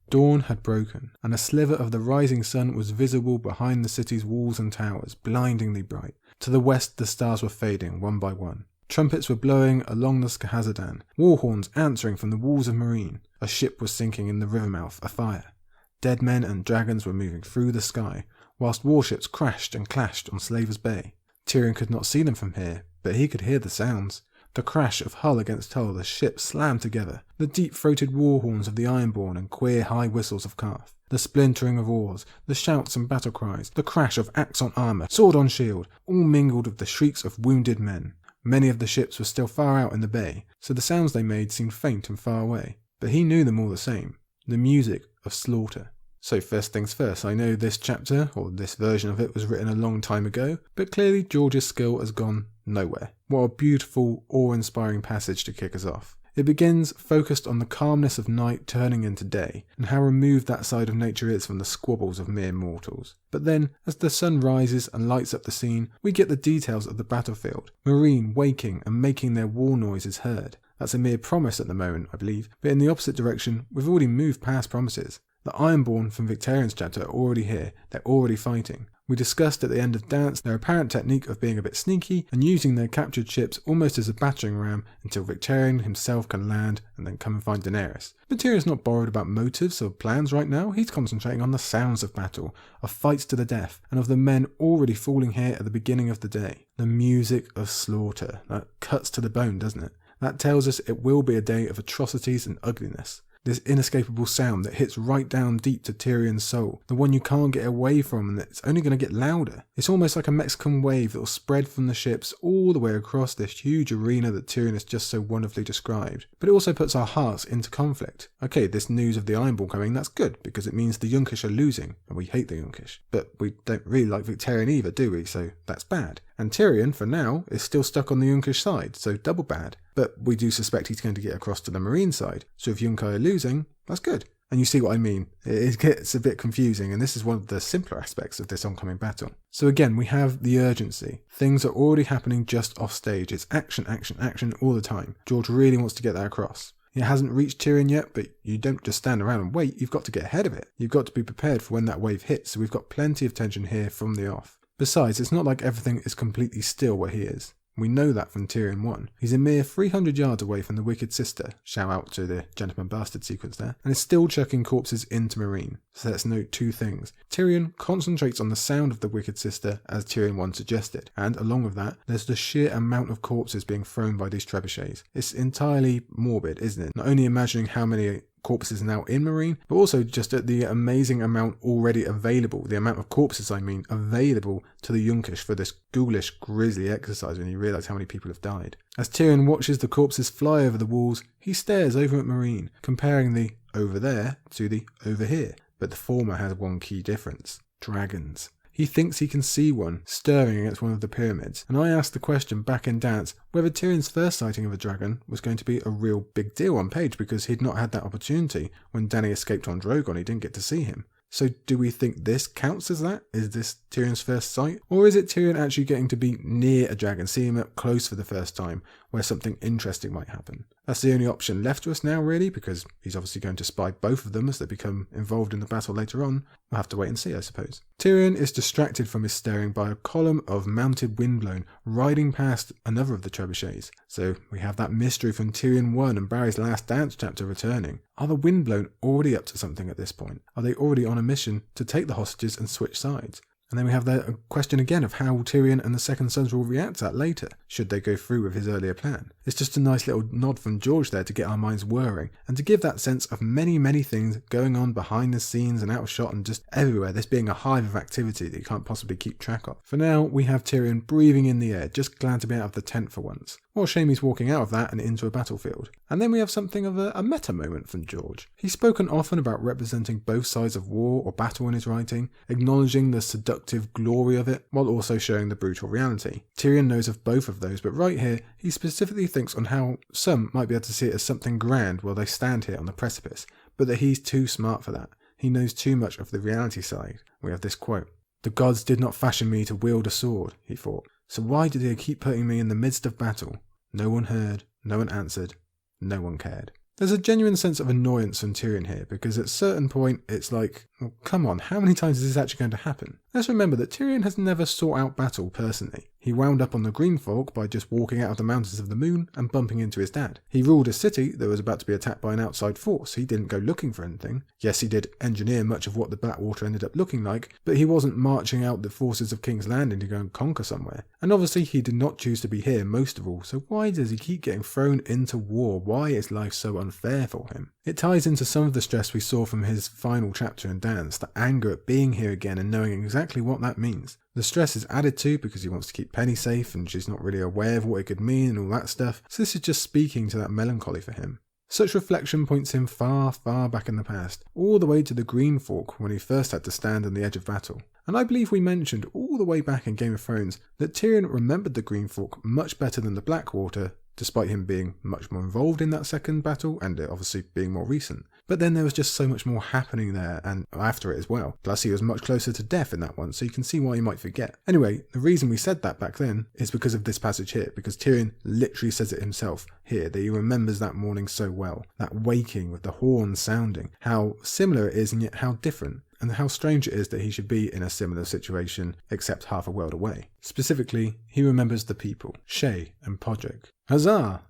Dawn had broken, and a sliver of the rising sun was visible behind the city's walls and towers, blindingly bright. To the west the stars were fading, one by one. Trumpets were blowing along the Skahazadan, war horns answering from the walls of Marine. A ship was sinking in the river mouth, afire. Dead men and dragons were moving through the sky, whilst warships crashed and clashed on Slaver's Bay. Tyrion could not see them from here, but he could hear the sounds. The crash of hull against hull as ships slammed together, the deep-throated war horns of the Ironborn and queer high whistles of Karth, the splintering of oars, the shouts and battle cries, the crash of axe on armour, sword on shield, all mingled with the shrieks of wounded men. Many of the ships were still far out in the bay, so the sounds they made seemed faint and far away, but he knew them all the same, the music of slaughter. So first things first, I know this chapter, or this version of it, was written a long time ago, but clearly George's skill has gone nowhere. What a beautiful, awe-inspiring passage to kick us off. It begins focused on the calmness of night turning into day, and how removed that side of nature is from the squabbles of mere mortals. But then, as the sun rises and lights up the scene, we get the details of the battlefield, Marine waking and making their war noises heard. That's a mere promise at the moment, I believe, but in the opposite direction, we've already moved past promises. The Ironborn from Victarion's chapter are already here, they're already fighting. We discussed at the end of Dance their apparent technique of being a bit sneaky and using their captured ships almost as a battering ram until Victarion himself can land and then come and find Daenerys. But Tyrion's not borrowed about motives or plans right now, he's concentrating on the sounds of battle, of fights to the death, and of the men already falling here at the beginning of the day. The music of slaughter, that cuts to the bone, doesn't it? That tells us it will be a day of atrocities and ugliness. This inescapable sound that hits right down deep to Tyrion's soul, the one you can't get away from and it's only going to get louder. It's almost like a Mexican wave that will spread from the ships all the way across this huge arena that Tyrion has just so wonderfully described. But it also puts our hearts into conflict. Okay, this news of the Ironborn coming, that's good, because it means the Yunkish are losing, and we hate the Yunkish. But we don't really like Victarion either, do we? So that's bad. And Tyrion, for now, is still stuck on the Yunkish side, so double bad. But we do suspect he's going to get across to the Marine side, so if Yunkai are losing, that's good. And you see what I mean. It gets a bit confusing, and this is one of the simpler aspects of this oncoming battle. So again, we have the urgency. Things are already happening just off stage. It's action, action, action all the time. George really wants to get that across. It hasn't reached Tyrion yet, but you don't just stand around and wait. You've got to get ahead of it. You've got to be prepared for when that wave hits, so we've got plenty of tension here from the off. Besides, it's not like everything is completely still where he is. We know that from Tyrion I. He's a mere 300 yards away from the Wicked Sister, shout out to the Gentleman Bastard sequence there, and is still chucking corpses into Marine. So let's note two things. Tyrion concentrates on the sound of the Wicked Sister, as Tyrion I suggested, and along with that, there's the sheer amount of corpses being thrown by these trebuchets. It's entirely morbid, isn't it? Not only imagining how many corpses now in Marine, but also just at the amazing amount already available, the amount of corpses available to the Yunkish for this ghoulish, grisly exercise when you realise how many people have died. As Tyrion watches the corpses fly over the walls, he stares over at Marine, comparing the over there to the over here, but the former has one key difference: dragons. He thinks he can see one stirring against one of the pyramids, and I asked the question back in Dance whether Tyrion's first sighting of a dragon was going to be a real big deal on page, because he'd not had that opportunity when Dany escaped on Drogon. He didn't get to see him. So do we think this counts as that? Is this Tyrion's first sight? Or is it Tyrion actually getting to be near a dragon, seeing him up close for the first time, where something interesting might happen? That's the only option left to us now, really, because he's obviously going to spy both of them as they become involved in the battle later on. We'll have to wait and see, I suppose. Tyrion is distracted from his staring by a column of mounted windblown riding past another of the trebuchets. So we have that mystery from Tyrion I and Barry's last Dance chapter returning. Are the windblown already up to something at this point? Are they already on a mission to take the hostages and switch sides? And then we have the question again of how Tyrion and the Second Sons will react to that later, should they go through with his earlier plan. It's just a nice little nod from George there to get our minds whirring, and to give that sense of many, many things going on behind the scenes and out of shot and just everywhere, this being a hive of activity that you can't possibly keep track of. For now, we have Tyrion breathing in the air, just glad to be out of the tent for once. What a shame he's walking out of that and into a battlefield. And then we have something of a meta moment from George. He's spoken often about representing both sides of war or battle in his writing, acknowledging the seductive glory of it, while also showing the brutal reality. Tyrion knows of both of those, but right here, he specifically thinks on how some might be able to see it as something grand while they stand here on the precipice, but that he's too smart for that. He knows too much of the reality side. We have this quote: "The gods did not fashion me to wield a sword," he thought. "So why do they keep putting me in the midst of battle? No one heard, no one answered, no one cared." There's a genuine sense of annoyance from Tyrion here, because at a certain point it's like, well, come on, how many times is this actually going to happen? Let's remember that Tyrion has never sought out battle personally. He wound up on the Green Fork by just walking out of the Mountains of the Moon and bumping into his dad. He ruled a city that was about to be attacked by an outside force. He didn't go looking for anything. Yes, he did engineer much of what the Blackwater ended up looking like, but he wasn't marching out the forces of King's Landing to go and conquer somewhere. And obviously he did not choose to be here most of all, so why does he keep getting thrown into war? Why is life so unfair for him? It ties into some of the stress we saw from his final chapter in Dance, the anger at being here again and knowing exactly what that means. The stress is added to because he wants to keep Penny safe and she's not really aware of what it could mean and all that stuff, so this is just speaking to that melancholy for him. Such reflection points him far, far back in the past, all the way to the Green Fork when he first had to stand on the edge of battle. And I believe we mentioned all the way back in Game of Thrones that Tyrion remembered the Green Fork much better than the Blackwater, despite him being much more involved in that second battle and it obviously being more recent. But then there was just so much more happening there and after it as well. Plus he was much closer to death in that one, so you can see why he might forget. Anyway, the reason we said that back then is because of this passage here, because Tyrion literally says it himself here, that he remembers that morning so well. That waking with the horn sounding, how similar it is and yet how different. And how strange it is that he should be in a similar situation, except half a world away. Specifically, he remembers the people, Shay and Podrick. Huzzah!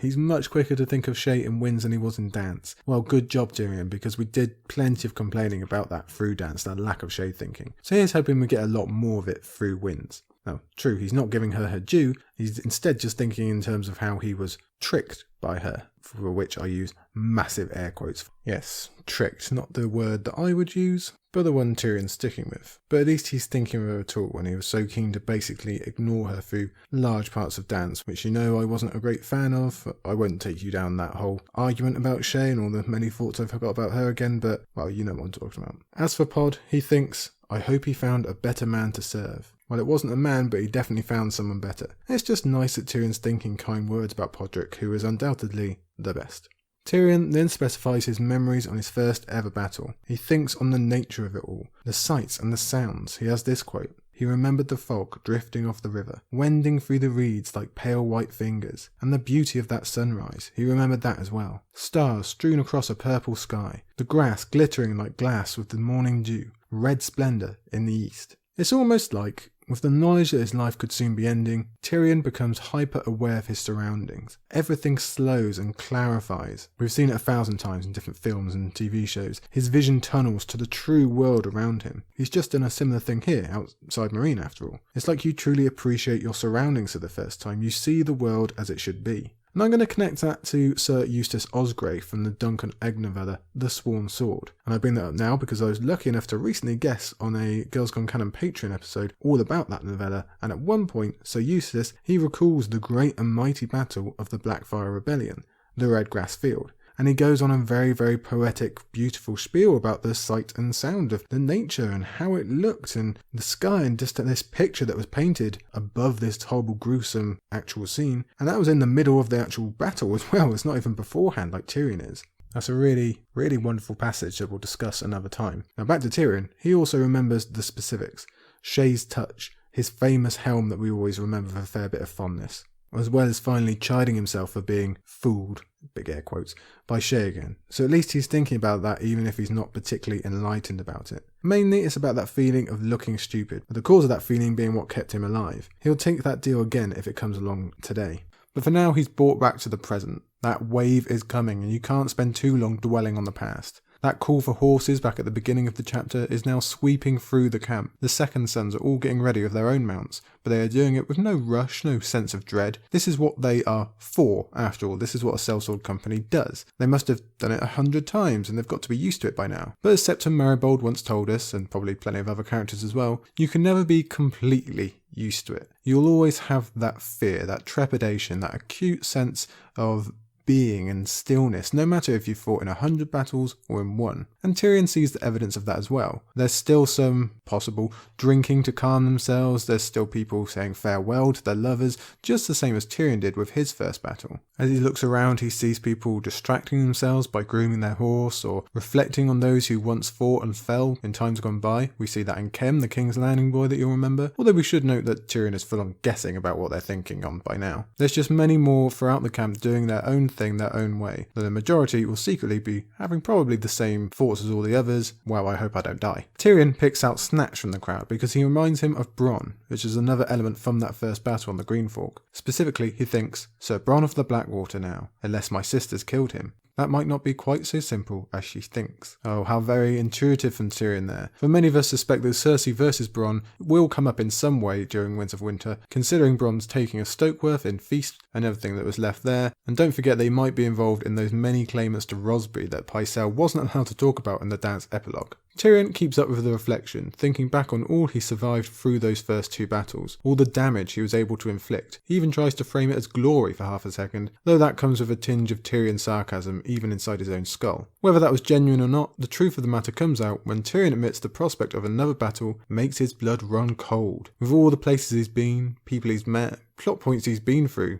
He's much quicker to think of Shay in Wins than he was in Dance. Well, good job, Tyrion, because we did plenty of complaining about that through Dance, that lack of Shay thinking. So here's hoping we get a lot more of it through Wins. Now, true, he's not giving her due, he's instead just thinking in terms of how he was tricked by her, for which I use massive air quotes. Yes, tricked, not the word that I would use, but the one Tyrion's sticking with. But at least he's thinking of her at all when he was so keen to basically ignore her through large parts of Dance, which you know I wasn't a great fan of. I won't take you down that whole argument about Shay and all the many thoughts I've got about her again, but, well, you know what I'm talking about. As for Pod, he thinks, I hope he found a better man to serve. Well, it wasn't a man, but he definitely found someone better. It's just nice that Tyrion's thinking kind words about Podrick, who is undoubtedly the best. Tyrion then specifies his memories on his first ever battle. He thinks on the nature of it all, the sights and the sounds. He has this quote: "He remembered the fog drifting off the river, wending through the reeds like pale white fingers, and the beauty of that sunrise. He remembered that as well. Stars strewn across a purple sky, the grass glittering like glass with the morning dew, red splendour in the east." It's almost like, with the knowledge that his life could soon be ending, Tyrion becomes hyper-aware of his surroundings. Everything slows and clarifies. We've seen it 1,000 times in different films and TV shows. His vision tunnels to the true world around him. He's just done a similar thing here, outside Marine after all. It's like you truly appreciate your surroundings for the first time. You see the world as it should be. And I'm going to connect that to Sir Eustace Osgrey from the Duncan Egg novella, The Sworn Sword. And I bring that up now because I was lucky enough to recently guest on a Girls Gone Canon Patreon episode all about that novella, and at one point, Sir Eustace, he recalls the great and mighty battle of the Blackfire Rebellion, the Red Grass Field. And he goes on a very, very poetic, beautiful spiel about the sight and sound of the nature and how it looked and the sky and just this picture that was painted above this horrible, gruesome actual scene. And that was in the middle of the actual battle as well. It's not even beforehand like Tyrion is. That's a really, really wonderful passage that we'll discuss another time. Now back to Tyrion. He also remembers the specifics. Shay's touch, his famous helm that we always remember with a fair bit of fondness, as well as finally chiding himself for being fooled, big air quotes, by Shay again. So at least he's thinking about that even if he's not particularly enlightened about it. Mainly it's about that feeling of looking stupid, with the cause of that feeling being what kept him alive. He'll take that deal again if it comes along today. But for now he's brought back to the present. That wave is coming and you can't spend too long dwelling on the past. That call for horses back at the beginning of the chapter is now sweeping through the camp. The second sons are all getting ready with their own mounts, but they are doing it with no rush, no sense of dread. This is what they are for, after all. This is what a sellsword company does. They must have done it 100 times, and they've got to be used to it by now. But as Septon Maribold once told us, and probably plenty of other characters as well, you can never be completely used to it. You'll always have that fear, that trepidation, that acute sense of being and stillness, no matter if you fought in 100 battles or in one. And Tyrion sees the evidence of that as well. There's still some possible drinking to calm themselves, there's still people saying farewell to their lovers, just the same as Tyrion did with his first battle. As he looks around, he sees people distracting themselves by grooming their horse or reflecting on those who once fought and fell in times gone by. We see that in Kem, the King's Landing boy that you'll remember, although we should note that Tyrion is full on guessing about what they're thinking on by now. There's just many more throughout the camp doing their own thing their own way, though the majority will secretly be having probably the same thoughts as all the others. Well, I hope I don't die. Tyrion picks out Snatch from the crowd because he reminds him of Bronn, which is another element from that first battle on the Green Fork. Specifically, he thinks, Sir Bronn of the Blackwater now, unless my sisters killed him. That might not be quite so simple as she thinks. Oh, how very intuitive from Tyrion there. For many of us suspect that Cersei versus Bronn will come up in some way during Winds of Winter, considering Bronn's taking of Stokeworth in Feast and everything that was left there. And don't forget they might be involved in those many claimants to Rosberry that Pycelle wasn't allowed to talk about in the dance epilogue. Tyrion keeps up with the reflection, thinking back on all he survived through those first two battles, all the damage he was able to inflict. He even tries to frame it as glory for half a second, though that comes with a tinge of Tyrion sarcasm even inside his own skull. Whether that was genuine or not, the truth of the matter comes out when Tyrion admits the prospect of another battle makes his blood run cold. With all the places he's been, people he's met, plot points he's been through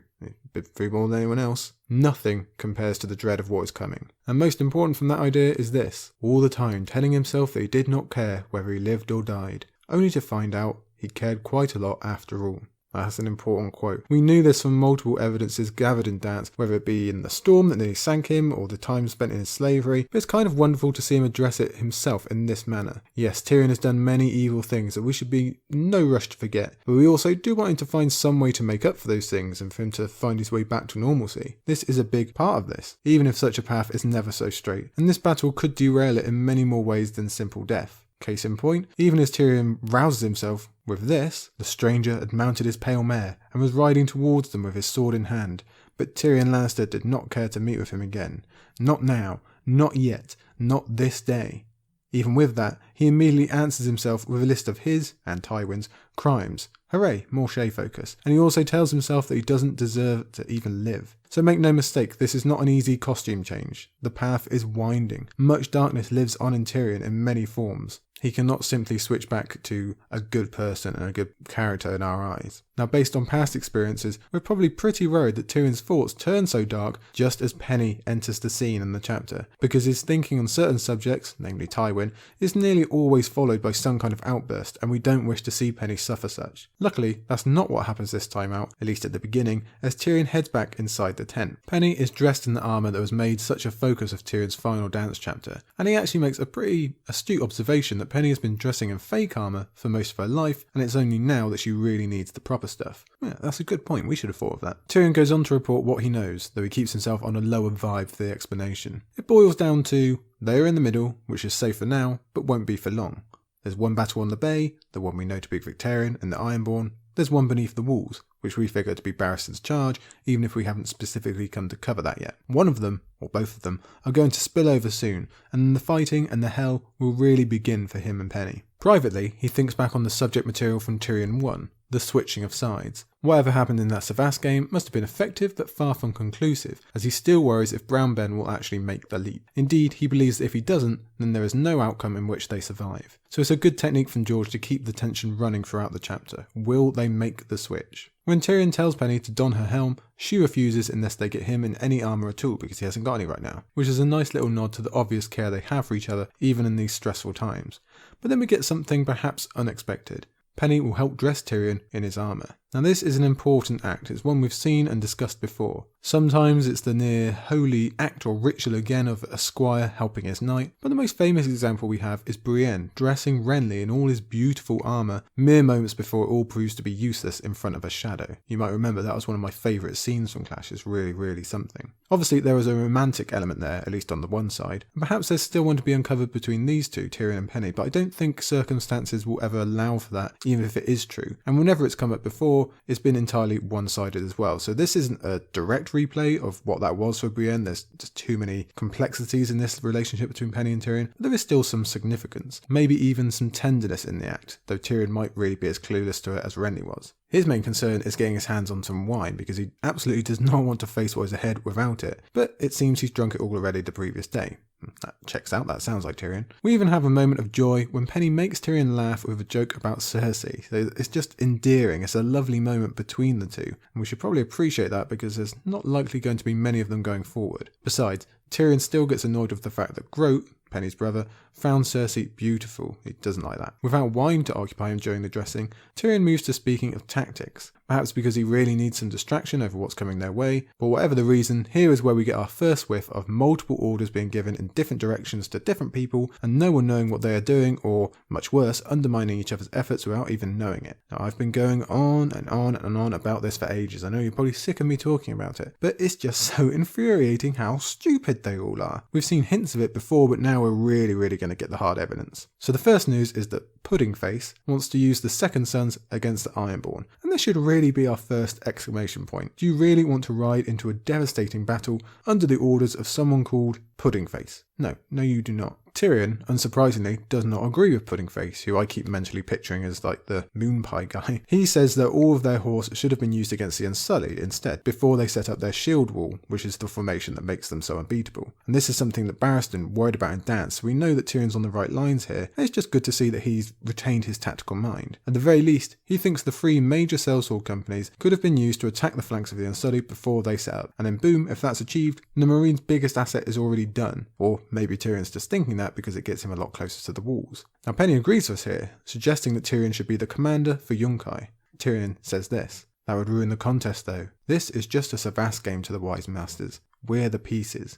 more than anyone else, nothing compares to the dread of what is coming. And most important from that idea is this, all the time telling himself that he did not care whether he lived or died, only to find out he cared quite a lot after all. That's an important quote. We knew this from multiple evidences gathered in Dance, whether it be in the storm that nearly sank him or the time spent in his slavery, but it's kind of wonderful to see him address it himself in this manner. Yes, Tyrion has done many evil things that we should be no rush to forget, but we also do want him to find some way to make up for those things and for him to find his way back to normalcy. This is a big part of this, even if such a path is never so straight, and this battle could derail it in many more ways than simple death. Case in point, even as Tyrion rouses himself with this, the stranger had mounted his pale mare and was riding towards them with his sword in hand, but Tyrion Lannister did not care to meet with him again. Not now, not yet, not this day. Even with that, he immediately answers himself with a list of his, and Tywin's, crimes. Hooray, more Shay focus. And he also tells himself that he doesn't deserve to even live. So make no mistake, this is not an easy costume change. The path is winding. Much darkness lives on in Tyrion in many forms. he cannot simply switch back to a good person and a good character in our eyes. Now, based on past experiences, we're probably pretty worried that Tyrion's thoughts turn so dark just as Penny enters the scene in the chapter, because his thinking on certain subjects, namely Tywin, is nearly always followed by some kind of outburst, and we don't wish to see Penny suffer such. Luckily, that's not what happens this time out, at least at the beginning, as Tyrion heads back inside the tent. Penny is dressed in the armour that was made such a focus of Tyrion's final dance chapter, and he actually makes a pretty astute observation that Penny has been dressing in fake armour for most of her life, and it's only now that she really needs the proper stuff. Yeah, that's a good point, we should have thought of that. Tyrion goes on to report what he knows, though he keeps himself on a lower vibe for the explanation. It boils down to, they are in the middle, which is safe for now, but won't be for long. There's one battle on the bay, the one we know to be Victorian and the Ironborn. There's one beneath the walls, which we figure to be Barristan's charge, even if we haven't specifically come to cover that yet. One of them, or both of them, are going to spill over soon, and then the fighting and the hell will really begin for him and Penny. Privately, he thinks back on the subject material from Tyrion I, the switching of sides. Whatever happened in that Cyvasse game must have been effective but far from conclusive, as he still worries if Brown Ben will actually make the leap. Indeed, he believes that if he doesn't, then there is no outcome in which they survive. So it's a good technique from George to keep the tension running throughout the chapter. Will they make the switch? When Tyrion tells Penny to don her helm, she refuses unless they get him in any armour at all because he hasn't got any right now, which is a nice little nod to the obvious care they have for each other even in these stressful times. But then we get something perhaps unexpected. Penny will help dress Tyrion in his armour. Now this is an important act, it's one we've seen and discussed before. Sometimes it's the near holy act or ritual again of a squire helping his knight, but the most famous example we have is Brienne dressing Renly in all his beautiful armour mere moments before it all proves to be useless in front of a shadow. You might remember that was one of my favourite scenes from Clash, it's really something. Obviously there is a romantic element there, at least on the one side, and perhaps there's still one to be uncovered between these two, Tyrion and Penny, but I don't think circumstances will ever allow for that, even if it is true. And whenever it's come up before, it's been entirely one-sided as well. So this isn't a direct replay of what that was for Brienne. There's just too many complexities in this relationship between Penny and Tyrion, but there is still some significance, maybe even some tenderness in the act, though Tyrion might really be as clueless to it as Renly was. His main concern is getting his hands on some wine because he absolutely does not want to face what is ahead without it, but it seems he's drunk it all already the previous day. That checks out, that sounds like Tyrion. We even have a moment of joy when Penny makes Tyrion laugh with a joke about Cersei. So it's just endearing, it's a lovely moment between the two, and we should probably appreciate that because there's not likely going to be many of them going forward. Besides, Tyrion still gets annoyed with the fact that Groat, Penny's brother, found Cersei beautiful. He doesn't like that. Without wine to occupy him during the dressing, Tyrion moves to speaking of tactics. Perhaps because he really needs some distraction over what's coming their way, but whatever the reason, here is where we get our first whiff of multiple orders being given in different directions to different people and no one knowing what they are doing or, much worse, undermining each other's efforts without even knowing it. Now, I've been going on and on and on about this for ages. I know you're probably sick of me talking about it, but it's just so infuriating how stupid they all are. We've seen hints of it before, but now we're really going to get the hard evidence. So the first news is that Pudding Face wants to use the Second Sons against the Ironborn, and this should really be our first exclamation point. Do you really want to ride into a devastating battle under the orders of someone called Pudding Face? No, you do not. Tyrion, unsurprisingly, does not agree with Pudding Face, who I keep mentally picturing as like the moon pie guy. He says that all of their horse should have been used against the Unsullied instead, before they set up their shield wall, which is the formation that makes them so unbeatable. And this is something that Barristan worried about in dance, so we know that Tyrion's on the right lines here, and it's just good to see that he's retained his tactical mind. At the very least, he thinks the 3 major sellsword companies could have been used to attack the flanks of the Unsullied before they set up, and then boom, if that's achieved, the Marines' biggest asset is already done. Or maybe Tyrion's just thinking that because it gets him a lot closer to the walls. Now Penny agrees with us here, suggesting that Tyrion should be the commander for Yunkai. Tyrion says this: "That would ruin the contest though. This is just a Cyvasse game to the wise masters. We're the pieces."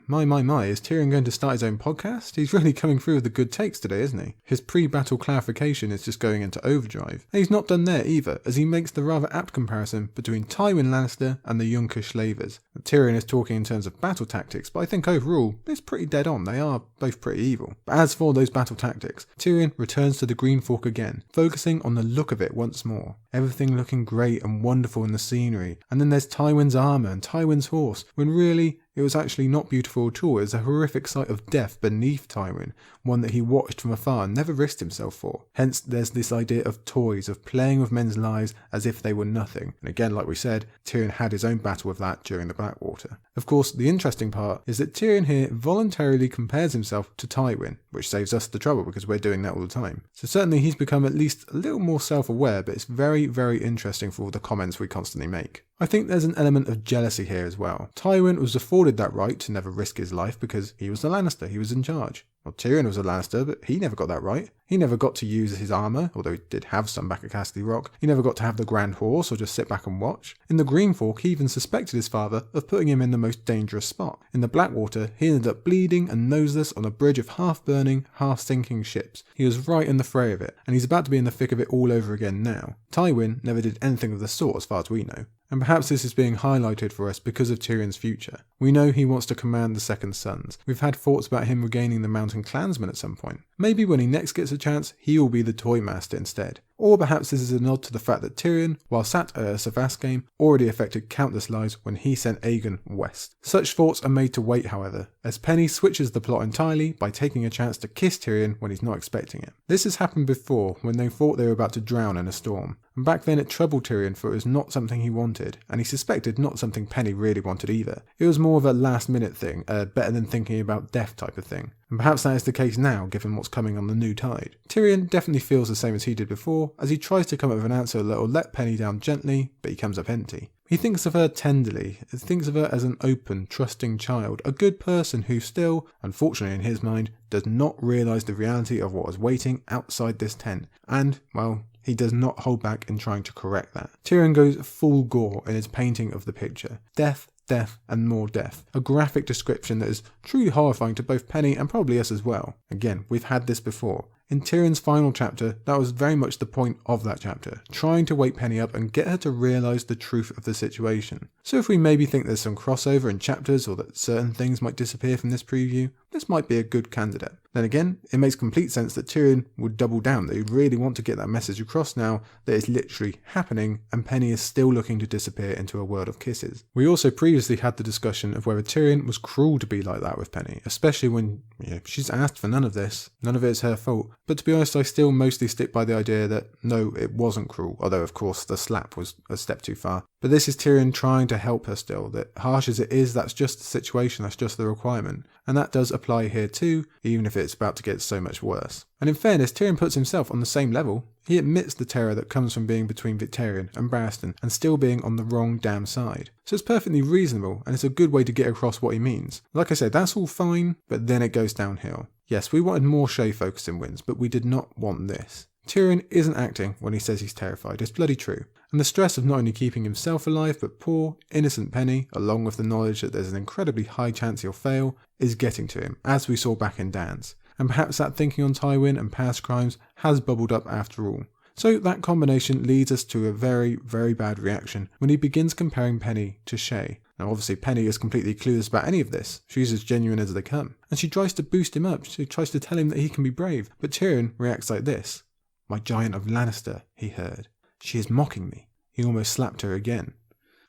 My, is Tyrion going to start his own podcast? He's really coming through with the good takes today, isn't he? His pre-battle clarification is just going into overdrive. And he's not done there either, as he makes the rather apt comparison between Tywin Lannister and the Yunkai slavers. Tyrion is talking in terms of battle tactics, but I think overall, it's pretty dead on. They are both pretty evil. But as for those battle tactics, Tyrion returns to the Green Fork again, focusing on the look of it once more. Everything looking great and wonderful in the scenery. And then there's Tywin's armour and Tywin's horse, when really, it was actually not beautiful at all. It was a horrific sight of death beneath Tyrion, one that he watched from afar and never risked himself for. Hence there's this idea of toys, of playing with men's lives as if they were nothing. And again, like we said, Tyrion had his own battle with that during the Blackwater. Of course, the interesting part is that Tyrion here voluntarily compares himself to Tywin, which saves us the trouble because we're doing that all the time. So certainly he's become at least a little more self-aware, but it's very, very interesting for all the comments we constantly make. I think there's an element of jealousy here as well. Tywin was afforded that right to never risk his life because he was a Lannister, he was in charge. Well, Tyrion was a Lannister, but he never got that right. He never got to use his armour, although he did have some back at Casterly Rock. He never got to have the Grand Horse or just sit back and watch. In the Green Fork, he even suspected his father of putting him in the most dangerous spot. In the Blackwater, he ended up bleeding and noseless on a bridge of half-burning, half-sinking ships. He was right in the fray of it, and he's about to be in the thick of it all over again now. Tywin never did anything of the sort as far as we know. And perhaps this is being highlighted for us because of Tyrion's future. We know he wants to command the Second Sons. We've had thoughts about him regaining the Mountain Clansmen at some point. Maybe when he next gets a chance, he will be the Toy Master instead. Or perhaps this is a nod to the fact that Tyrion, while sat at a Cyvasse game, already affected countless lives when he sent Aegon west. Such thoughts are made to wait, however, as Penny switches the plot entirely by taking a chance to kiss Tyrion when he's not expecting it. This has happened before when they thought they were about to drown in a storm. And back then it troubled Tyrion, for it was not something he wanted, and he suspected not something Penny really wanted either. It was more of a last minute thing, a better than thinking about death type of thing. And perhaps that is the case now, given what's coming on the new tide. Tyrion definitely feels the same as he did before, as he tries to come up with an answer that will let Penny down gently, but he comes up empty. He thinks of her tenderly, thinks of her as an open, trusting child, a good person who still, unfortunately in his mind, does not realise the reality of what was waiting outside this tent, and, well, he does not hold back in trying to correct that. Tyrion goes full gore in his painting of the picture. Death, death, and more death. A graphic description that is truly horrifying to both Penny and probably us as well. Again, we've had this before. In Tyrion's final chapter, that was very much the point of that chapter, trying to wake Penny up and get her to realise the truth of the situation. So if we maybe think there's some crossover in chapters or that certain things might disappear from this preview, this might be a good candidate. Then again, it makes complete sense that Tyrion would double down, that he'd really want to get that message across now that it's literally happening and Penny is still looking to disappear into a world of kisses. We also previously had the discussion of whether Tyrion was cruel to be like that with Penny, especially when she's asked for none of this, none of it is her fault. But to be honest, I still mostly stick by the idea that no, it wasn't cruel, although of course the slap was a step too far. But this is Tyrion trying to help her still, that harsh as it is, that's just the situation, that's just the requirement. And that does apply here too, even if it's about to get so much worse. And in fairness, Tyrion puts himself on the same level. He admits the terror that comes from being between Victarion and Barristan and still being on the wrong damn side. So it's perfectly reasonable and it's a good way to get across what he means. Like I said, that's all fine, but then it goes downhill. Yes, we wanted more Shae focusing wins, but we did not want this. Tyrion isn't acting when he says he's terrified, it's bloody true. And the stress of not only keeping himself alive, but poor, innocent Penny, along with the knowledge that there's an incredibly high chance he'll fail, is getting to him, as we saw back in Dance. And perhaps that thinking on Tywin and past crimes has bubbled up after all. So that combination leads us to a very, very bad reaction when he begins comparing Penny to Shae. Now obviously Penny is completely clueless about any of this, she's as genuine as they come. And she tries to boost him up, she tries to tell him that he can be brave, but Tyrion reacts like this. "My giant of Lannister," he heard. "She is mocking me." He almost slapped her again.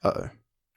Uh-oh.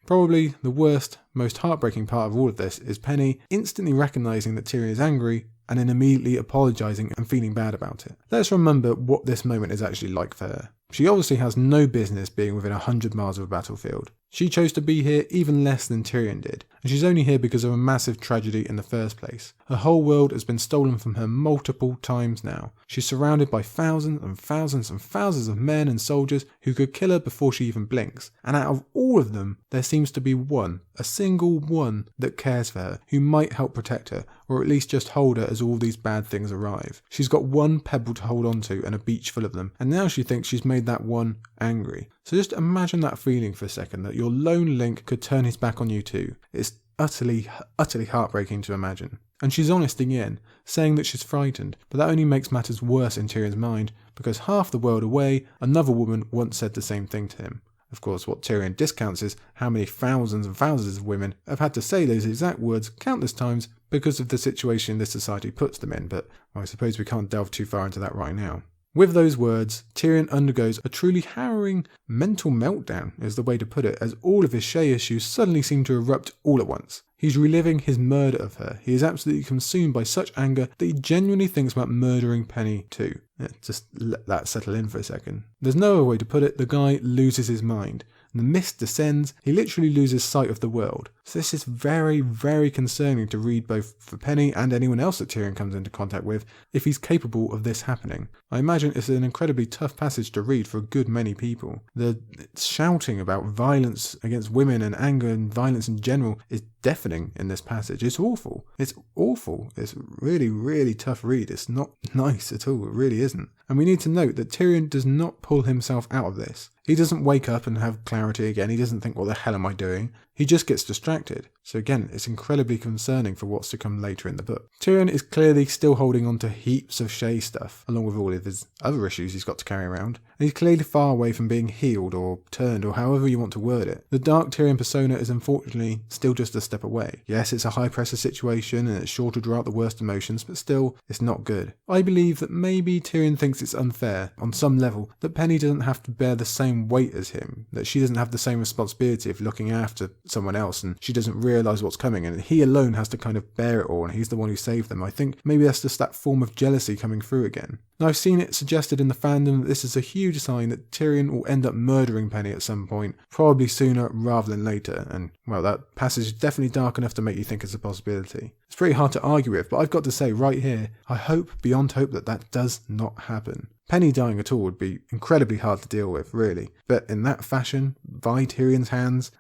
Probably the worst, most heartbreaking part of all of this is Penny instantly recognising that Tyrion is angry and then immediately apologising and feeling bad about it. Let's remember what this moment is actually like for her. She obviously has no business being within 100 miles of a battlefield. She chose to be here even less than Tyrion did, and she's only here because of a massive tragedy in the first place. Her whole world has been stolen from her multiple times now. She's surrounded by thousands and thousands and thousands of men and soldiers who could kill her before she even blinks. And out of all of them, there seems to be one, a single one, that cares for her, who might help protect her, or at least just hold her as all these bad things arrive. She's got one pebble to hold on to and a beach full of them, and now she thinks she's made that one angry. So just imagine that feeling for a second, that your lone link could turn his back on you too. It's utterly, utterly heartbreaking to imagine. And she's honest again, saying that she's frightened, but that only makes matters worse in Tyrion's mind, because half the world away, another woman once said the same thing to him. Of course, what Tyrion discounts is how many thousands and thousands of women have had to say those exact words countless times because of the situation this society puts them in, but I suppose we can't delve too far into that right now. With those words, Tyrion undergoes a truly harrowing mental meltdown, is the way to put it, as all of his Shay issues suddenly seem to erupt all at once. He's reliving his murder of her. He is absolutely consumed by such anger that he genuinely thinks about murdering Penny too. Just let that settle in for a second. There's no other way to put it. The guy loses his mind. The mist descends, he literally loses sight of the world. So this is very, very concerning to read both for Penny and anyone else that Tyrion comes into contact with if he's capable of this happening. I imagine it's an incredibly tough passage to read for a good many people. The shouting about violence against women and anger and violence in general is deafening in this passage. It's awful. It's awful. It's really, really tough read. It's not nice at all. It really isn't. And we need to note that Tyrion does not pull himself out of this. He doesn't wake up and have clarity again. He doesn't think, what the hell am I doing? He just gets distracted. So again, it's incredibly concerning for what's to come later in the book. Tyrion is clearly still holding on to heaps of Shay stuff, along with all of his other issues he's got to carry around. And he's clearly far away from being healed or turned, or however you want to word it. The dark Tyrion persona is unfortunately still just a step away. Yes, it's a high pressure situation and it's sure to draw out the worst emotions, but still, it's not good. I believe that maybe Tyrion thinks it's unfair, on some level, that Penny doesn't have to bear the same weight as him, that she doesn't have the same responsibility of looking after someone else, and she doesn't realise what's coming, and he alone has to kind of bear it all, and he's the one who saved them. I think maybe that's just that form of jealousy coming through again. Now, I've seen it suggested in the fandom that this is a huge sign that Tyrion will end up murdering Penny at some point, probably sooner rather than later, and, well, that passage is definitely dark enough to make you think it's a possibility. It's pretty hard to argue with, but I've got to say right here, I hope beyond hope that that does not happen. Penny dying at all would be incredibly hard to deal with, really, but in that fashion, by Tyrion's hands,